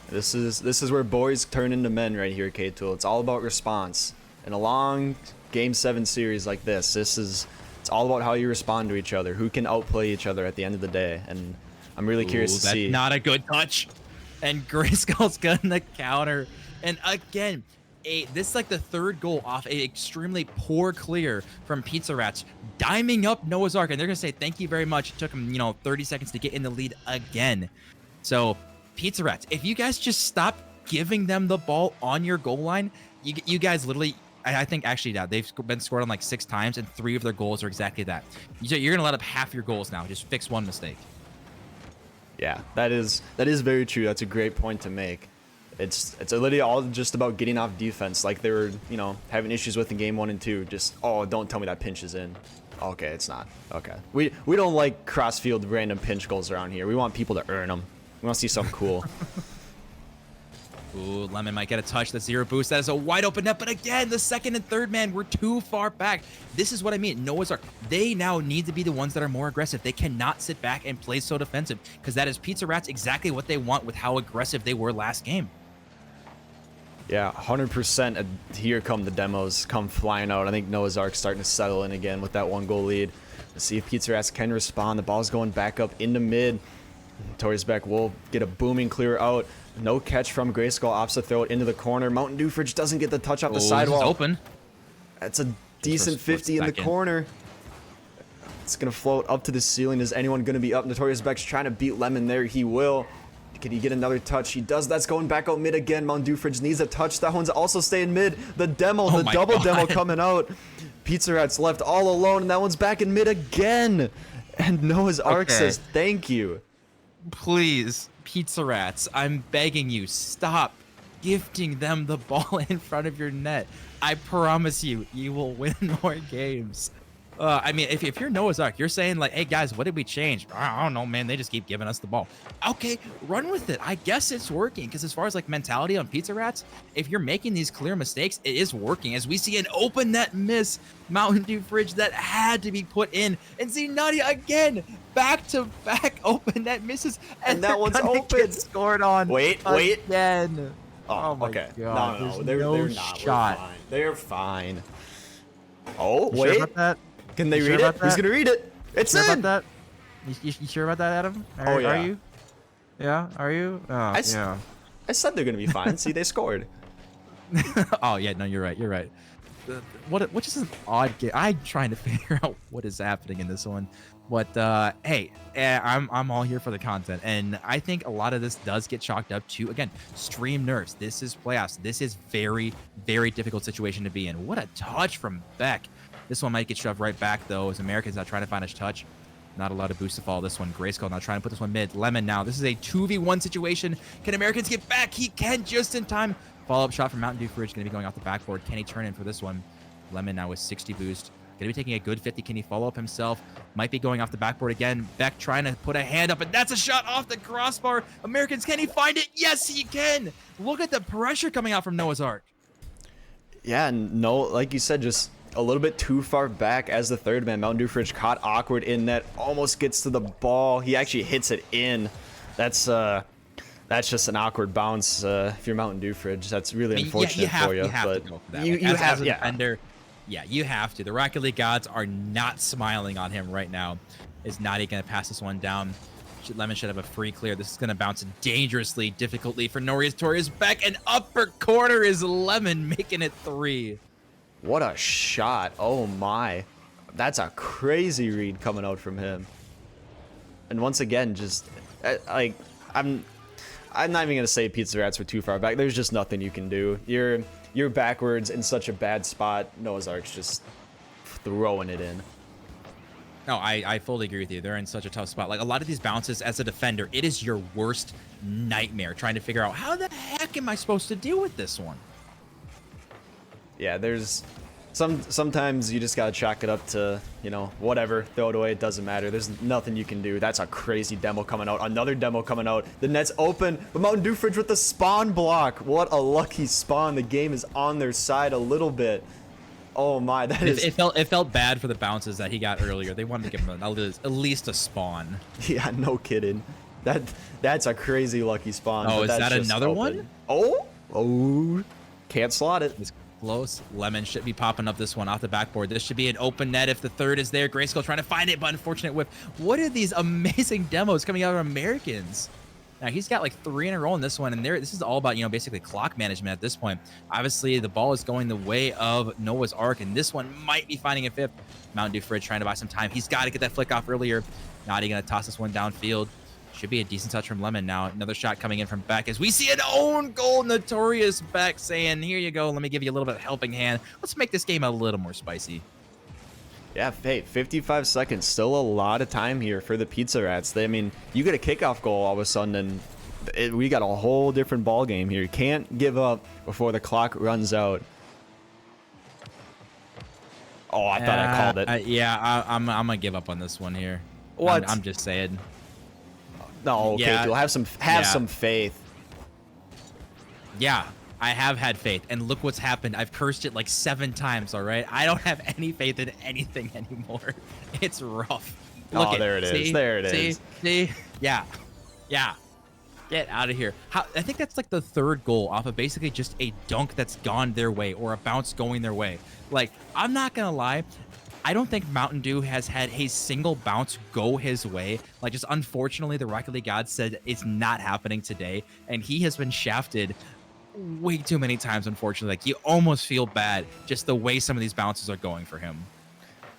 A: This is where boys turn into men right here, K-Tool. It's all about response. In a long Game 7 series like this, it's all about how you respond to each other, who can outplay each other at the end of the day. And I'm really curious to see.
B: That's not a good touch. And Grayskull's gonna counter. And again, this is like the 3rd goal off a extremely poor clear from Pizza Rats, diming up Noah's Ark. And they're gonna say thank you very much. It took them, 30 seconds to get in the lead again. So Pizza Rats, if you guys just stop giving them the ball on your goal line, you guys literally, I think actually that they've been scored on like 6 times and 3 of their goals are exactly that. You're gonna let up half your goals now. Just fix 1 mistake.
A: Yeah, that is very true. That's a great point to make. It's literally all just about getting off defense, like they were, having issues with in game 1 and 2. Just, oh, don't tell me that pinch is in. Okay, it's not. Okay, we don't like cross-field random pinch goals around here. We want people to earn them. We want to see something cool.
B: Ooh, Lemon might get a touch. The 0 boost. That is a wide open net. But again, the 2nd and 3rd man were too far back. This is what I mean. Noah's Ark, they now need to be the ones that are more aggressive. They cannot sit back and play so defensive because that is Pizza Rats exactly what they want with how aggressive they were last game.
A: Yeah, 100%. Here come the demos come flying out. I think Noah's Ark starting to settle in again with that 1-goal lead. Let's see if Pizza Rats can respond. The ball's going back up into mid. Notorious Beck will get a booming clear out. No catch from Grayskull. Opts to throw it into the corner. Mountain Dew Fridge doesn't get the touch off the sidewall.
B: It's open.
A: That's a decent 50 in the corner. It's going to float up to the ceiling. Is anyone going to be up? Notorious Beck's trying to beat Lemon there. He will. Can he get another touch? He does. That's going back out mid again. Mountain Dew Fridge needs a touch. That one's also staying mid. The demo, the double demo coming out. Pizza Rats left all alone, and that one's back in mid again. And Noah's Ark says thank you.
B: Please, Pizza Rats, I'm begging you, stop gifting them the ball in front of your net. I promise you, you will win more games. I mean, if you're Noah's Ark, you're saying like, hey guys, what did we change? I don't know, man. They just keep giving us the ball. Okay, run with it. I guess it's working, because as far as like mentality on Pizza Rats, if you're making these clear mistakes, it is working. As we see an open net miss, Mountain Dew Fridge that had to be put in, and see Nadia again, back-to-back open net misses,
A: and that one's open.
B: Scored on.
A: Wait.
B: Again.
A: Oh my
B: okay.
A: God. No, they're not.
B: Shot.
A: They're fine. Oh,
B: You
A: wait.
B: Sure about that?
A: Can they
B: You
A: read
B: sure
A: it?
B: about
A: Who's
B: that?
A: gonna read it? It's
B: sure
A: in.
B: about that? You sure about that, Adam?
A: Oh, yeah.
B: Are you? Yeah. Are you? Oh, yeah.
A: I said they're gonna be fine. See, they scored.
B: Oh yeah, no, you're right. You're right. What is an odd game? I'm trying to figure out what is happening in this one. But hey, I'm all here for the content, and I think a lot of this does get chalked up to, again, stream nerfs. This is playoffs. This is very, very difficult situation to be in. What a touch from Beck. This one might get shoved right back though, as Americans now trying to find a touch. Not allowed to boost to fall this one. Grayskull now trying to put this one mid. Lemon now. This is a 2v1 situation. Can Americans get back? He can, just in time. Follow-up shot from Mountain Dew Fridge. Going to be going off the backboard. Can he turn in for this one? Lemon now with 60 boost. Going to be taking a good 50. Can he follow up himself? Might be going off the backboard again. Beck trying to put a hand up, and that's a shot off the crossbar. Americans, can he find it? Yes, he can. Look at the pressure coming out from Noah's Ark.
A: Yeah, no, like you said, just a little bit too far back as the third man. Mountain Dew Fridge caught awkward in net, almost gets to the ball. He actually hits it in. That's just an awkward bounce. If you're Mountain Dew Fridge, that's really unfortunate for you.
B: You have
A: but
B: to go for that.
A: you
B: as
A: have
B: a
A: yeah.
B: defender. Yeah, you have to. The Rocket League gods are not smiling on him right now. Is Nadi going to pass this one down? Lemon should have a free clear. This is going to bounce dangerously, difficultly for Norius Torres. Back and upper corner is Lemon, making it 3.
A: What a shot. Oh my. That's a crazy read coming out from him. And once again, just like I'm not even going to say Pizza Rats were too far back. There's just nothing you can do. You're backwards in such a bad spot. Noah's Ark's just throwing it in.
B: No, I fully agree with you. They're in such a tough spot. Like, a lot of these bounces as a defender, it is your worst nightmare trying to figure out, how the heck am I supposed to deal with this one?
A: Yeah, there's sometimes you just gotta chalk it up to, whatever, throw it away, it doesn't matter. There's nothing you can do. That's a crazy demo coming out. Another demo coming out. The net's open, but Mountain Dew Fridge with the spawn block. What a lucky spawn. The game is on their side a little bit. Oh my, that is...
B: It felt bad for the bounces that he got earlier. They wanted to give him at least a spawn.
A: Yeah, no kidding. That's a crazy lucky spawn.
B: Oh,
A: but
B: is
A: that's
B: that
A: just
B: another
A: open.
B: one?
A: Oh, can't slot it.
B: It's close. Lemon should be popping up this one off the backboard. This should be an open net if the third is there. Grayskull trying to find it, but unfortunate whip. What are these amazing demos coming out of Americans? Now, he's got like 3 in a row in this one, and this is all about, basically clock management at this point. Obviously, the ball is going the way of Noah's Ark, and this one might be finding a fifth. Mountain Dew Fridge trying to buy some time. He's got to get that flick off earlier. Naughty going to toss this one downfield. Should be a decent touch from Lemon now. Another shot coming in from Beck as we see an own goal. Notorious Beck saying, here you go. Let me give you a little bit of helping hand. Let's make this game a little more spicy.
A: Yeah, hey, 55 seconds. Still a lot of time here for the Pizza Rats. You get a kickoff goal all of a sudden, and we got a whole different ball game here. You can't give up before the clock runs out. Oh, I thought I called it.
B: Yeah, I'm going to give up on this one here.
A: What?
B: I'm just saying.
A: No, okay,
B: Yeah.
A: you'll have some faith.
B: Yeah, I have had faith, and look what's happened. I've cursed it like 7 times, all right? I don't have any faith in anything anymore. It's rough. Look
A: Oh, there it is. There it is.
B: See? Yeah. Get out of here. I think that's like the 3rd goal off of basically just a dunk that's gone their way or a bounce going their way. Like, I'm not going to lie. I don't think Mountain Dew has had a single bounce go his way. Like, just unfortunately, the Rocket League gods said it's not happening today, and he has been shafted way too many times, unfortunately. Like, you almost feel bad just the way some of these bounces are going for him.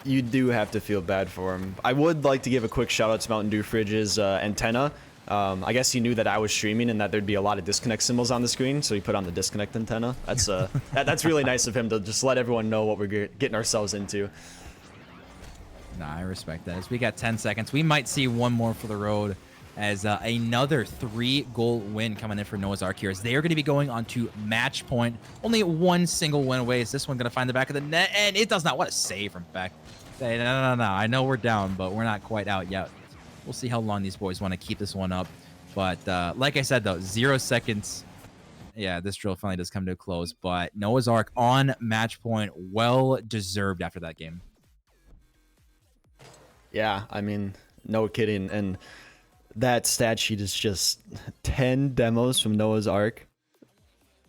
A: You do have to feel bad for him. I would like to give a quick shout out to Mountain Dew Fridge's antenna. I guess he knew that I was streaming and that there'd be a lot of disconnect symbols on the screen, so he put on the disconnect antenna. That's that's really nice of him to just let everyone know what we're getting ourselves into.
B: Nah, I respect that. As we got 10 seconds, we might see one more for the road. as another 3-goal win coming in for Noah's Ark here, as they are going to be going on to match point. Only one single win away. Is this one going to find the back of the net? And it does not. What a save from Beck. Hey, no. I know we're down, but we're not quite out yet. We'll see how long these boys want to keep this one up. But like I said, though, 0 seconds. Yeah, this drill finally does come to a close. But Noah's Ark on match point. Well deserved after that game.
A: Yeah, I mean, no kidding. And that stat sheet is just 10 demos from Noah's Ark.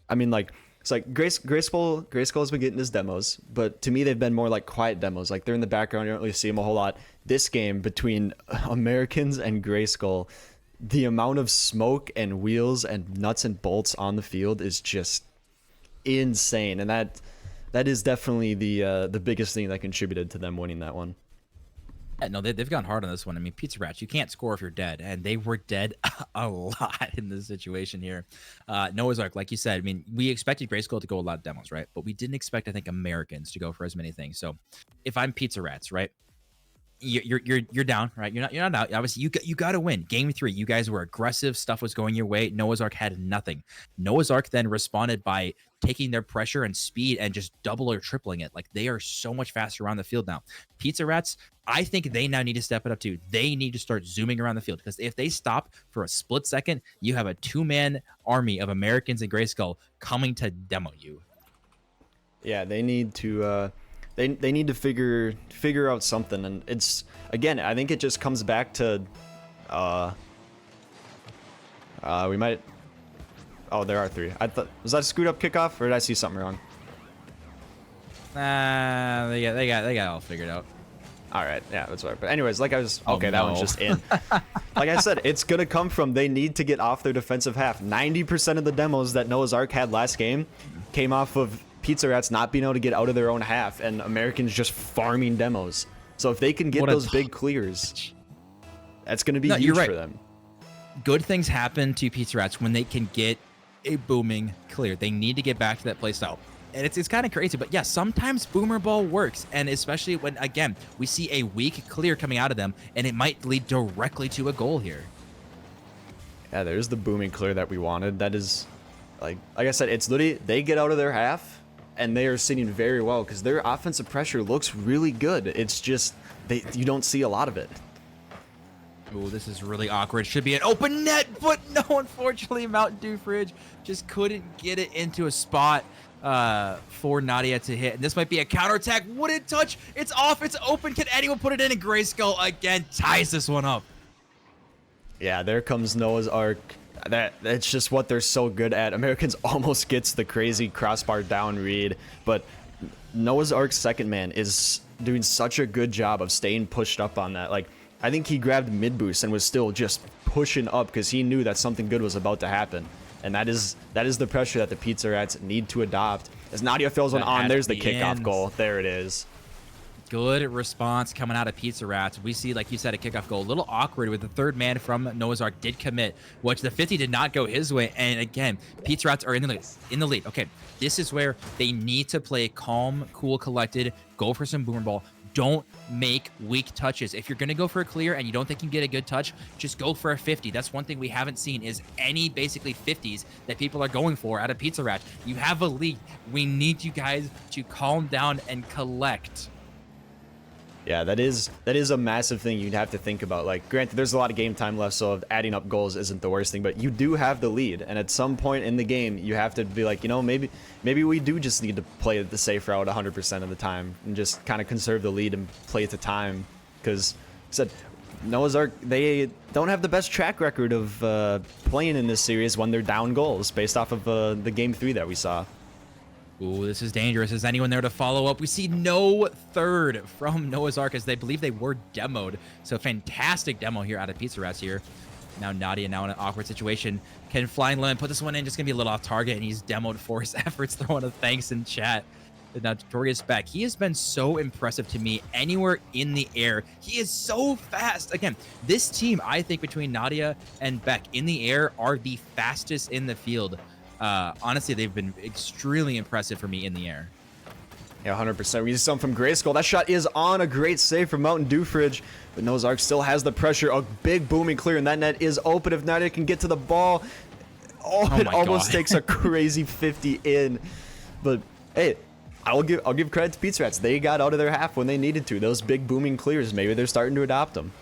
A: I mean, like, it's like Grayskull has been getting his demos, but to me, they've been more like quiet demos. Like, they're in the background. You don't really see them a whole lot. This game between Americans and Grayskull, the amount of smoke and wheels and nuts and bolts on the field is just insane. And that is definitely the biggest thing that contributed to them winning that one.
B: Yeah, no, they've gone hard on this one. I mean, Pizza Rats, you can't score if you're dead, and they were dead a lot in this situation here. Noah's Ark, like you said, I mean, we expected Grayskull to go a lot of demos, right? But we didn't expect, I think, Americans to go for as many things. So if I'm Pizza Rats, right? You're down, right? You're not out. Obviously, you got to win. Game 3, you guys were aggressive. Stuff was going your way. Noah's Ark had nothing. Noah's Ark then responded by taking their pressure and speed and just double or tripling it. Like, they are so much faster around the field now. Pizza Rats, I think they now need to step it up too. They need to start zooming around the field, because if they stop for a split second, you have a 2-man army of Americans and Grayskull coming to demo you.
A: Yeah, they need to. They need to figure out something, and it's, again, I think it just comes back to we might. Oh, there are 3. I thought, was that a screwed up kickoff, or did I see something wrong?
B: They got it all figured out.
A: All right, yeah, that's right. But anyways, like I was, okay,
B: no.
A: that one's just in. Like I said, it's gonna come from, they need to get off their defensive half. 90% of the demos that Noah's Ark had last game came off of Pizza Rats not being able to get out of their own half, and Americans just farming demos. So if they can get those big clears, that's gonna be huge for them.
B: Good things happen to Pizza Rats when they can get a booming clear. They need to get back to that play style. And it's kind of crazy, but yeah, sometimes boomer ball works, and especially when, again, we see a weak clear coming out of them, and it might lead directly to a goal here.
A: Yeah, there's the booming clear that we wanted. That is, like I said, it's literally, they get out of their half, and they are sitting very well, because their offensive pressure looks really good. It's just, you don't see a lot of it.
B: Oh, this is really awkward. Should be an open net, but no, unfortunately, Mountain Dew Fridge just couldn't get it into a spot for Nadia to hit. And this might be a counterattack. Wouldn't touch. It's off. It's open. Can anyone put it in? And Grayskull again ties this one up.
A: Yeah, there comes Noah's Ark. That's just what they're so good at. Americans almost gets the crazy crossbar down read, but Noah's Ark's second man is doing such a good job of staying pushed up on that. Like, I think he grabbed mid boost and was still just pushing up because he knew that something good was about to happen. And that is the pressure that the Pizza Rats need to adopt. As Nadia throws one on, there's the kickoff goal. There it is.
B: Good response coming out of Pizza Rats. We see, like you said, a kickoff goal. A little awkward with the third man from Noah's Ark did commit, which the 50 did not go his way. And again, Pizza Rats are in the lead. Okay, this is where they need to play calm, cool, collected, go for some boomer ball. Don't make weak touches. If you're going to go for a clear and you don't think you can get a good touch, just go for a 50. That's one thing we haven't seen is any basically 50s that people are going for out of Pizza Rat. You have a lead. We need you guys to calm down and collect.
A: Yeah, that is a massive thing you'd have to think about. Like, granted, there's a lot of game time left, so adding up goals isn't the worst thing, but you do have the lead, and at some point in the game, you have to be like, you know, maybe we do just need to play the safe route 100% of the time and just kind of conserve the lead and play it to time. Because, like I said, Noah's Ark, they don't have the best track record of playing in this series when they're down goals, based off of the Game 3 that we saw.
B: Ooh, this is dangerous. Is anyone there to follow up? We see no third from Noah's Ark, as they believe they were demoed. So fantastic demo here out of Pizza Rats here. Now Nadia now in an awkward situation. Can Flying Lemon put this one in? Just going to be a little off target, and he's demoed for his efforts. Throwing a thanks in chat. Now Torius back. He has been so impressive to me anywhere in the air. He is so fast. Again, this team, I think, between Nadia and Beck in the air are the fastest in the field. Honestly, they've been extremely impressive for me in the air.
A: Yeah, 100%. We see something from Grayskull. That shot is on. A great save from Mountain Dew Fridge, but Noah's Ark still has the pressure. A big booming clear, and that net is open. If Nadia can get to the ball, it almost takes a crazy 50 in. But hey, I'll give credit to Pizza Rats. They got out of their half when they needed to. Those big booming clears, maybe they're starting to adopt them.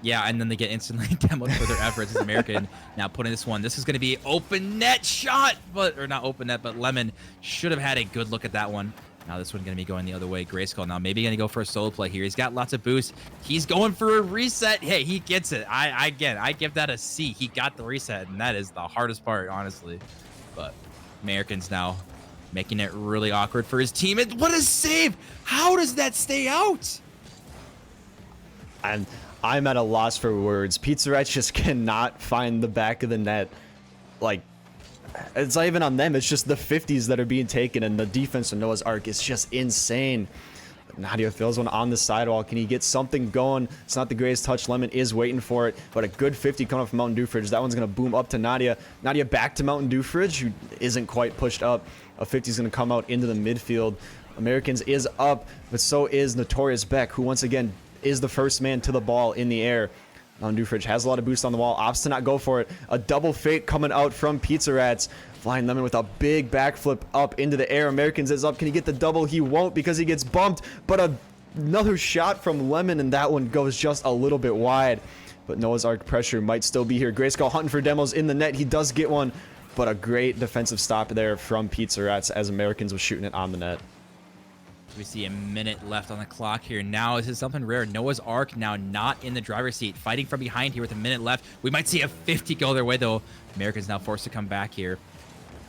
B: Yeah, and then they get instantly demoed for their efforts as American. Now putting this one. This is going to be open net shot, or not open net, but Lemon should have had a good look at that one. Now this one going to be going the other way. Grayskull now maybe going to go for a solo play here. He's got lots of boost. He's going for a reset. Hey, he gets it. I give that a C. He got the reset, and that is the hardest part, honestly. But American's now making it really awkward for his team. And what a save! How does that stay out?
A: And I'm at a loss for words. Pizza Rats just cannot find the back of the net. Like, it's not even on them. It's just the 50s that are being taken, and the defense of Noah's Ark is just insane. Nadia throws one on the sidewall. Can he get something going? It's not the greatest touch. Lemon is waiting for it, but a good 50 coming up from Mountain Dew Fridge. That one's going to boom up to Nadia. Nadia back to Mountain Dew Fridge, who isn't quite pushed up. A 50 is going to come out into the midfield. Americans is up, but so is Notorious Beck, who once again is the first man to the ball in the air. Mountain Dew Fridge has a lot of boost on the wall. Opts to not go for it. A double fake coming out from Pizza Rats. Flying Lemon with a big backflip up into the air. Americans is up. Can he get the double? He won't because he gets bumped. But another shot from Lemon, and that one goes just a little bit wide. But Noah's Ark pressure might still be here. Grayskull hunting for demos in the net. He does get one, but a great defensive stop there from Pizza Rats as Americans was shooting it on the net.
B: We see a minute left on the clock here. Now, this is something rare. Noah's Ark now not in the driver's seat. Fighting from behind here with a minute left. We might see a 50 go their way, though. Americans now forced to come back here.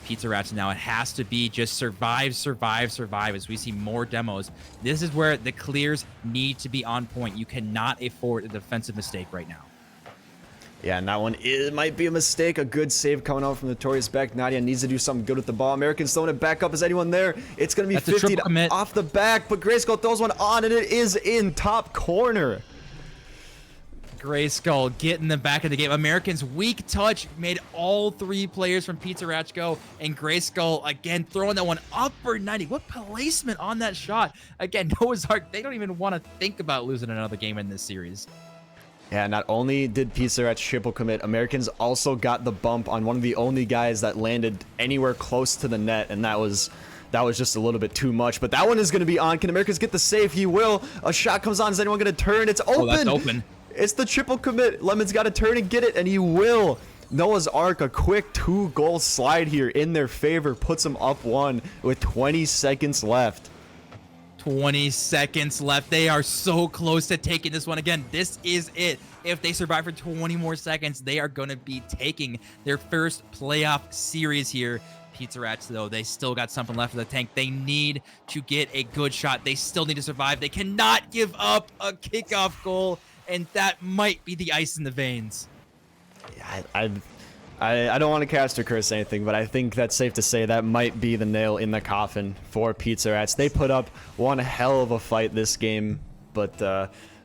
B: Pizza Rats now, it has to be just survive, survive, survive as we see more demos. This is where the clears need to be on point. You cannot afford a defensive mistake right now.
A: Yeah, and that one, it might be a mistake. A good save coming out from Notorious Beck. Nadia needs to do something good with the ball. Americans throwing it back up. Is anyone there? It's going to be 50 off the back, but Grayskull throws one on, and it is in top corner.
B: Grayskull getting them back in the game. Americans weak touch made all three players from Pizza Rats go, and Grayskull again throwing that one upper 90. What placement on that shot? Again, Noah's Ark, they don't even want to think about losing another game in this series.
A: Yeah, not only did Pizza Rats triple commit, Americans also got the bump on one of the only guys that landed anywhere close to the net, and that was just a little bit too much. But that one is going to be on. Can Americans get the save? He will. A shot comes on. Is anyone going to turn? It's open.
B: Oh, that's open.
A: It's the triple commit. Lemon's got to turn and get it, and he will. Noah's Ark, a quick 2-goal slide here in their favor, puts them up 1 with 20 seconds left.
B: 20 seconds left. They are so close to taking this one again. This is it. If they survive for 20 more seconds, they are going to be taking their first playoff series here. Pizza Rats, though, they still got something left in the tank. They need to get a good shot. They still need to survive. They cannot give up a kickoff goal, and that might be the ice in the veins.
A: Yeah, I don't want to cast or curse anything, but I think that's safe to say that might be the nail in the coffin for Pizza Rats. They put up one hell of a fight this game, but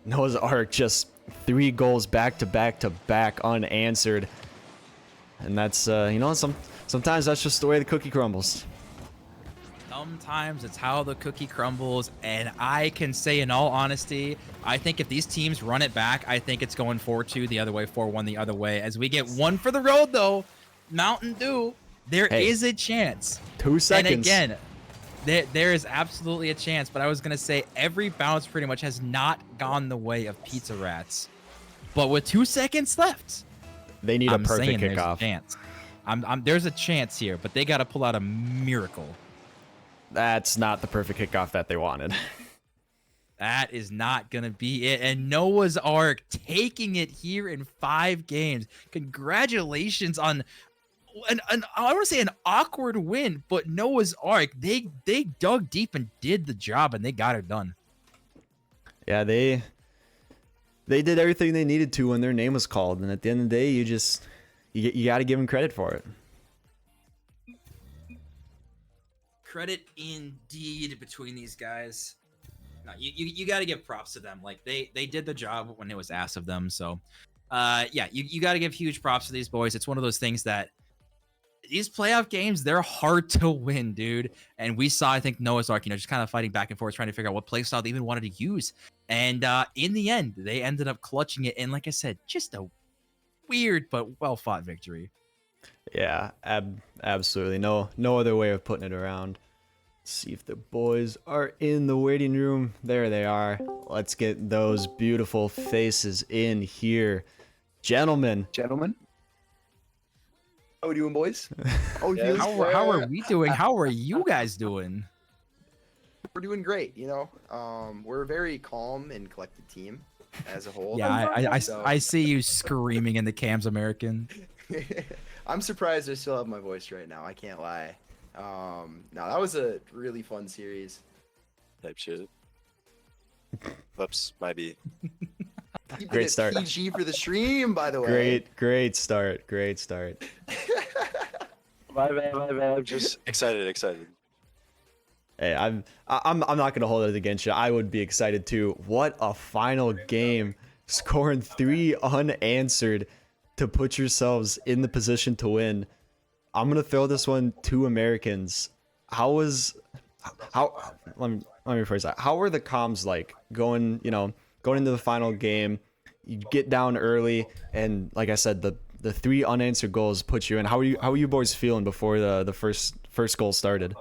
A: Noah's Ark just 3 goals back to back to back unanswered. And that's, you know, sometimes that's just the way the cookie crumbles.
B: Sometimes it's how the cookie crumbles, and I can say in all honesty, I think if these teams run it back, I think it's going 4-2 the other way, 4-1 the other way. As we get one for the road, though, Mountain Dew, there is a chance.
A: 2 seconds.
B: And again, there is absolutely a chance, but I was going to say every bounce pretty much has not gone the way of Pizza Rats. But with 2 seconds left,
A: they need a perfect kickoff.
B: There's a chance here, but they got to pull out a miracle.
A: That's not the perfect kickoff that they wanted.
B: That is not going to be it. And Noah's Ark taking it here in 5 games. Congratulations on I want to say an awkward win, but Noah's Ark, they dug deep and did the job, and they got it done.
A: Yeah, they did everything they needed to when their name was called, and at the end of the day, you got to give them credit for it.
B: Credit indeed between these guys. No, you got to give props to them. Like they did the job when it was asked of them. So, yeah, you got to give huge props to these boys. It's one of those things that these playoff games, they're hard to win, dude. And we saw, I think, Noah's Ark, just kind of fighting back and forth, trying to figure out what play style they even wanted to use. And in the end, they ended up clutching it. And like I said, just a weird but well fought victory.
A: Yeah, absolutely. No other way of putting it around. Let's see if the boys are in the waiting room. There they are. Let's get those beautiful faces in here. Gentlemen.
C: How we doing, boys?
D: Yes.
B: How are we doing? How are you guys doing?
C: We're doing great, We're a very calm and collected team as a whole.
B: Yeah,
C: So-
B: I see you screaming in the cams, American.
C: I'm surprised I still have my voice right now. I can't lie. No, that was a really fun series.
D: Type shit. Whoops, might be.
C: Keeping
A: Great
C: it
A: start.
C: PG for the stream, by the way.
A: Great start.
D: My bad. I'm just excited.
A: Hey, I'm not gonna hold it against you. I would be excited too. What a final game, scoring 3 unanswered to put yourselves in the position to win. I'm gonna throw this one to Americans. Let me rephrase that. How were the comms like going into the final game? You get down early, and like I said, the 3 unanswered goals put you in. How are you boys feeling before the first goal started?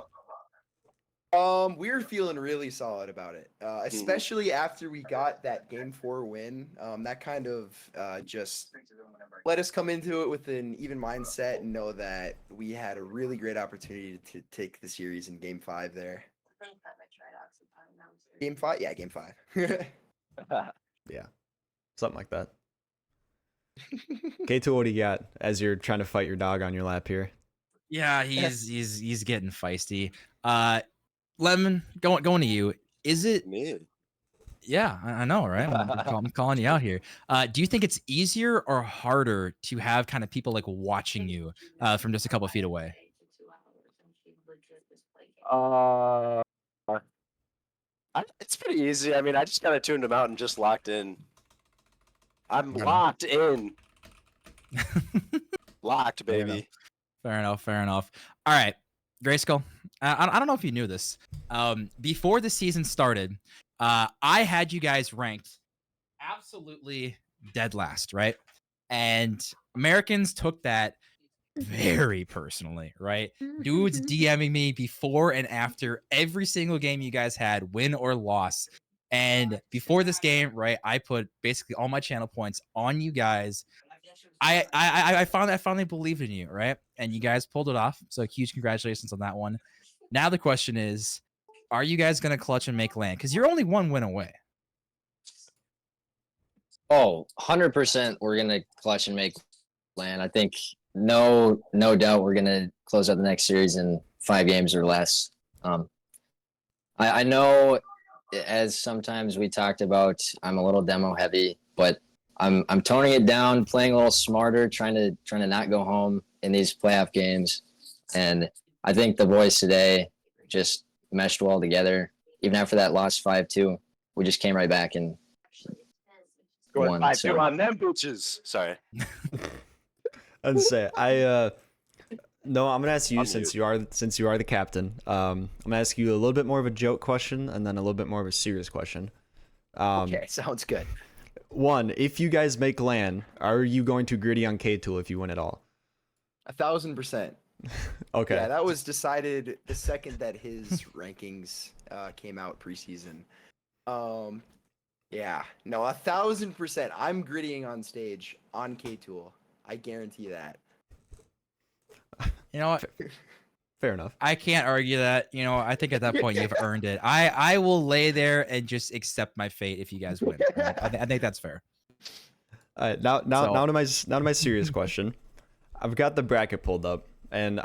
C: We were feeling really solid about it, especially after we got that Game 4 win. That kind of just let us come into it with an even mindset and know that we had a really great opportunity to take the series in Game 5 there. Game 5? Yeah, Game 5.
A: Yeah, something like that. K2, what do you got as you're trying to fight your dog on your lap here?
B: Yeah, he's getting feisty. Lemon, going to you. Is it?
D: Me.
B: Yeah, I know, right? I'm calling you out here. Do you think it's easier or harder to have kind of people like watching you from just a couple feet away?
D: It's pretty easy. I mean, I just kind of tuned them out and just locked in. I'm
B: Yeah.
D: locked in. Locked,
B: Fair
D: baby.
B: Fair enough. All right, Grayskull. I don't know if you knew this. Before the season started, I had you guys ranked absolutely dead last, right? And Americans took that very personally, right? Dudes DMing me before and after every single game you guys had, win or loss. And before this game, right, I put basically all my channel points on you guys. I finally believed in you, right? And you guys pulled it off. So huge congratulations on that one. Now the question is, are you guys gonna clutch and make land? Because you're only 1 win away.
E: Oh, 100% we're going to clutch and make land. I think no doubt we're going to close out the next series in 5 games or less. I know, as sometimes we talked about, I'm a little demo heavy, but I'm toning it down, playing a little smarter, trying to not go home in these playoff games. And I think the boys today just meshed well together. Even after that loss 5-2, we just came right back and
D: Going
E: won.
D: 5-2
E: So
D: on them bitches. Sorry.
A: I'd say no, I'm gonna ask you since you are the captain. I'm gonna ask you a little bit more of a joke question and then a little bit more of a serious question.
C: Okay, sounds good.
A: One, if you guys make land, are you going to gritty on K-Tool if you win it all?
C: 1,000%.
A: Okay.
C: Yeah, that was decided the second that his rankings came out preseason. Yeah, no, 1,000%. I'm grittying on stage on K-Tool. I guarantee that.
B: You know what?
A: Fair enough.
B: I can't argue that. I think at that point you've earned it. I will lay there and just accept my fate if you guys win. Right? I think that's fair.
A: All right, now to my serious question. I've got the bracket pulled up, and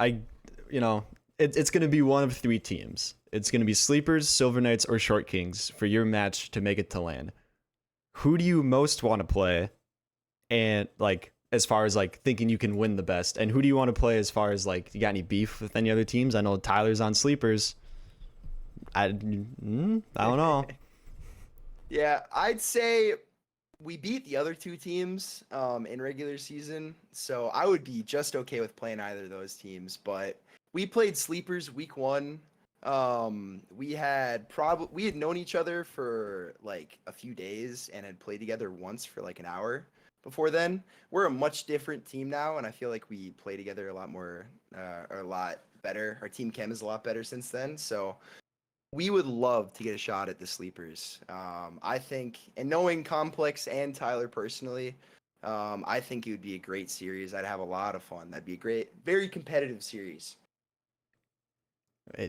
A: it's going to be one of 3 teams. It's going to be Sleepers, Silver Knights, or Short Kings for your match to make it to land. Who do you most want to play? And as far as thinking you can win the best, and who do you want to play as far as you got any beef with any other teams? I know Tyler's on Sleepers. I don't know.
C: Yeah, I'd say we beat the other two teams in regular season, so I would be just okay with playing either of those teams. But we played sleepers week 1. We had known each other for like a few days and had played together once for like an hour before then. We're a much different team now, and I feel like we play together a lot more, or a lot better. Our team chem is a lot better since then, so we would love to get a shot at the sleepers. I think, and knowing Complex and Tyler personally, I think it would be a great series. I'd have a lot of fun. That'd be a great, very competitive series.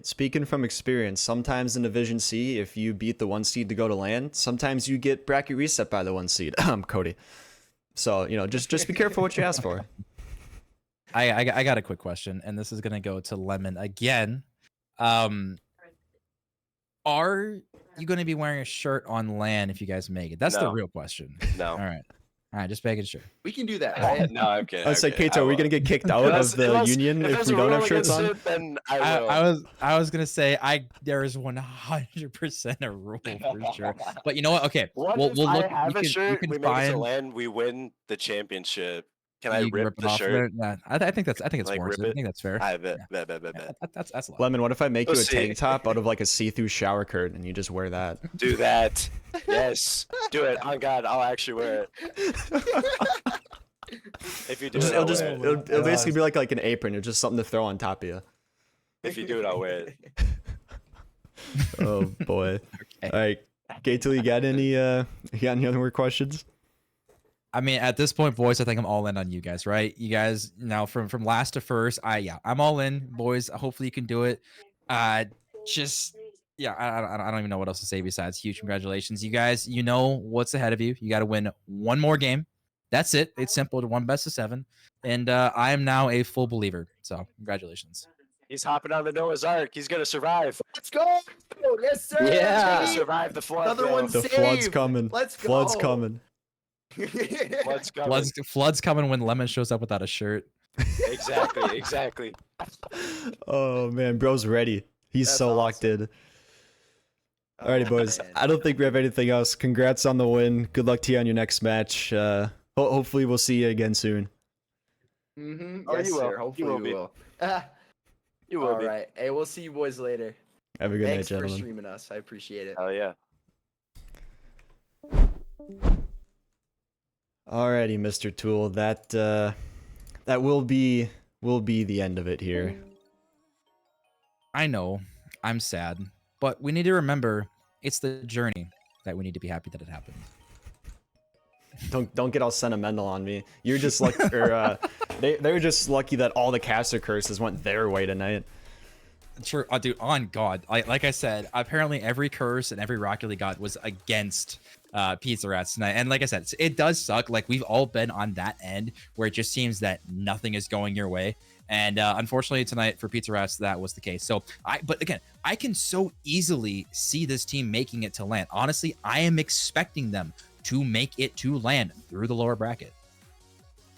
A: Speaking from experience, sometimes in Division C, if you beat the 1 seed to go to LAN, sometimes you get bracket reset by the 1 seed. Cody. So, just be careful what you ask for.
B: I got a quick question, and this is gonna go to Lemon again. Are you going to be wearing a shirt on LAN if you guys make it? That's the
D: No.
B: real question.
D: No.
B: All right, just making sure.
C: We can do that, right?
D: No, I'm kidding.
A: I said, Kato, are we going to get kicked out
D: Unless-
A: of the
D: unless-
A: union if
D: there's
A: we
D: a
A: don't
D: rule
A: have shirts
D: against
A: on?
D: it, then I will.
B: I was gonna say there is 100% a rule for sure. But you know what? Okay,
D: What
B: we'll
D: if
B: look.
D: I have
B: you
D: a
B: can,
D: shirt,
B: you can
D: we make it to
B: find.
D: LAN, we win the championship. Can I
B: You can
D: rip
B: it
D: the
B: off
D: shirt?
B: there. Yeah, I think it's
D: Like,
B: warranted.
D: rip
B: I think that's fair.
D: I bet.
B: Yeah.
D: Bet.
B: That's a lot.
A: Lemon, what if I make
D: We'll
A: you a
D: see.
A: tank top out of like a see-through shower curtain and you just wear that?
D: Do that. Yes. Do it. On God, I'll actually wear it. If you do it, I'll wear it.
A: It'll basically be like an apron or just something to throw on top of you.
D: If you do it, I'll wear it.
A: Oh boy.
B: Okay.
A: All right, Kato, you got any other more questions?
B: I mean, at this point, boys, I think I'm all in on you guys, right? You guys now from last to first, I'm all in, boys. Hopefully you can do it. Just yeah, I don't even know what else to say besides huge congratulations, you guys. You know what's ahead of you. You got to win one more game. That's it. It's simple to 1 best of 7, and I am now a full believer. So congratulations.
D: He's hopping on the Noah's Ark. He's gonna survive.
C: Let's go! Yes, sir!
E: Yeah.
D: He's gonna survive the flood.
C: Another
D: bro.
C: one
A: The flood's
C: saved.
A: coming.
C: Let's go.
A: Flood's coming.
D: Flood's coming.
B: Floods coming when Lemon shows up without a shirt.
D: Exactly.
A: Oh man, bro's ready. He's
C: That's
A: so locked in. Alrighty, boys.
C: man.
A: I don't think we have anything else. Congrats on the win. Good luck to you on your next match. Hopefully, we'll see you again soon.
C: Mm-hmm.
D: Oh,
C: Yes,
D: you will.
C: sir.
D: You
C: Hopefully
D: will
C: we
D: be.
C: will.
D: You will
C: All
D: be.
C: right. Hey, we'll see you boys later.
A: Have a good
C: Thanks
A: night,
C: for
A: gentlemen.
C: streaming us. I appreciate it.
D: Oh yeah.
A: Alrighty, Mr. Tool. That will be the end of it here.
B: I know, I'm sad, but we need to remember it's the journey that we need to be happy that it happened.
A: Don't get all sentimental on me. You're just like, or they were just lucky that all the caster curses went their way tonight.
B: True, dude. On God, like I said, apparently every curse and every Rocket League god was against Pizza Rats tonight. And like I said, it does suck. Like we've all been on that end where it just seems that nothing is going your way. And unfortunately tonight for Pizza Rats, that was the case. So but again, I can so easily see this team making it to LAN. Honestly, I am expecting them to make it to LAN through the lower bracket.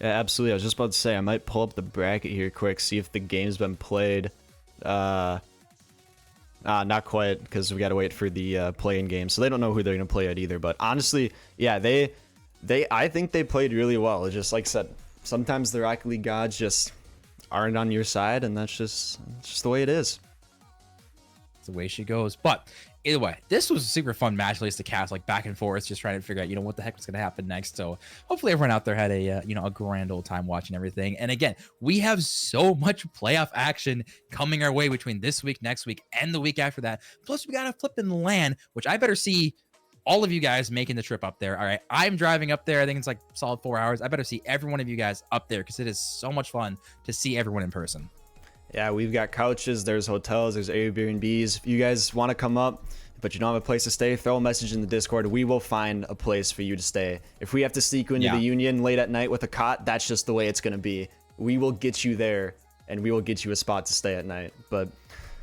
A: Yeah, absolutely. I was just about to say I might pull up the bracket here quick, see if the game's been played. Not quite, because we gotta wait for the play-in game, so they don't know who they're gonna play at either. But honestly, yeah, I think they played really well. It's just like I said, sometimes the Rocket League gods just aren't on your side, and that's just the way it is.
B: It's the way she goes. But either way, this was a super fun match, at least to cast like back and forth, just trying to figure out, what the heck was going to happen next. So hopefully everyone out there had a, a grand old time watching everything. And again, we have so much playoff action coming our way between this week, next week, and the week after that. Plus we got a flipping LAN, which I better see all of you guys making the trip up there. All right. I'm driving up there. I think it's like solid 4 hours. I better see every one of you guys up there because it is so much fun to see everyone in person.
A: Yeah, we've got couches, there's hotels, there's Airbnbs. If you guys want to come up, but you don't have a place to stay, throw a message in the Discord. We will find a place for you to stay. If we have to sneak you into the Union late at night with a cot, that's just the way it's going to be. We will get you there, and we will get you a spot to stay at night. But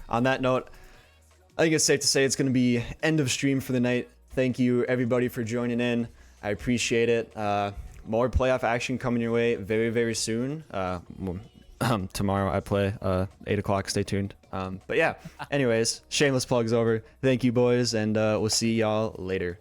A: on that note, I think it's safe to say it's going to be end of stream for the night. Thank you, everybody, for joining in. I appreciate it. More playoff action coming your way very, very soon. Tomorrow I play 8 o'clock. Stay tuned. But yeah, anyways, shameless plugs over. Thank you, boys, and we'll see y'all later.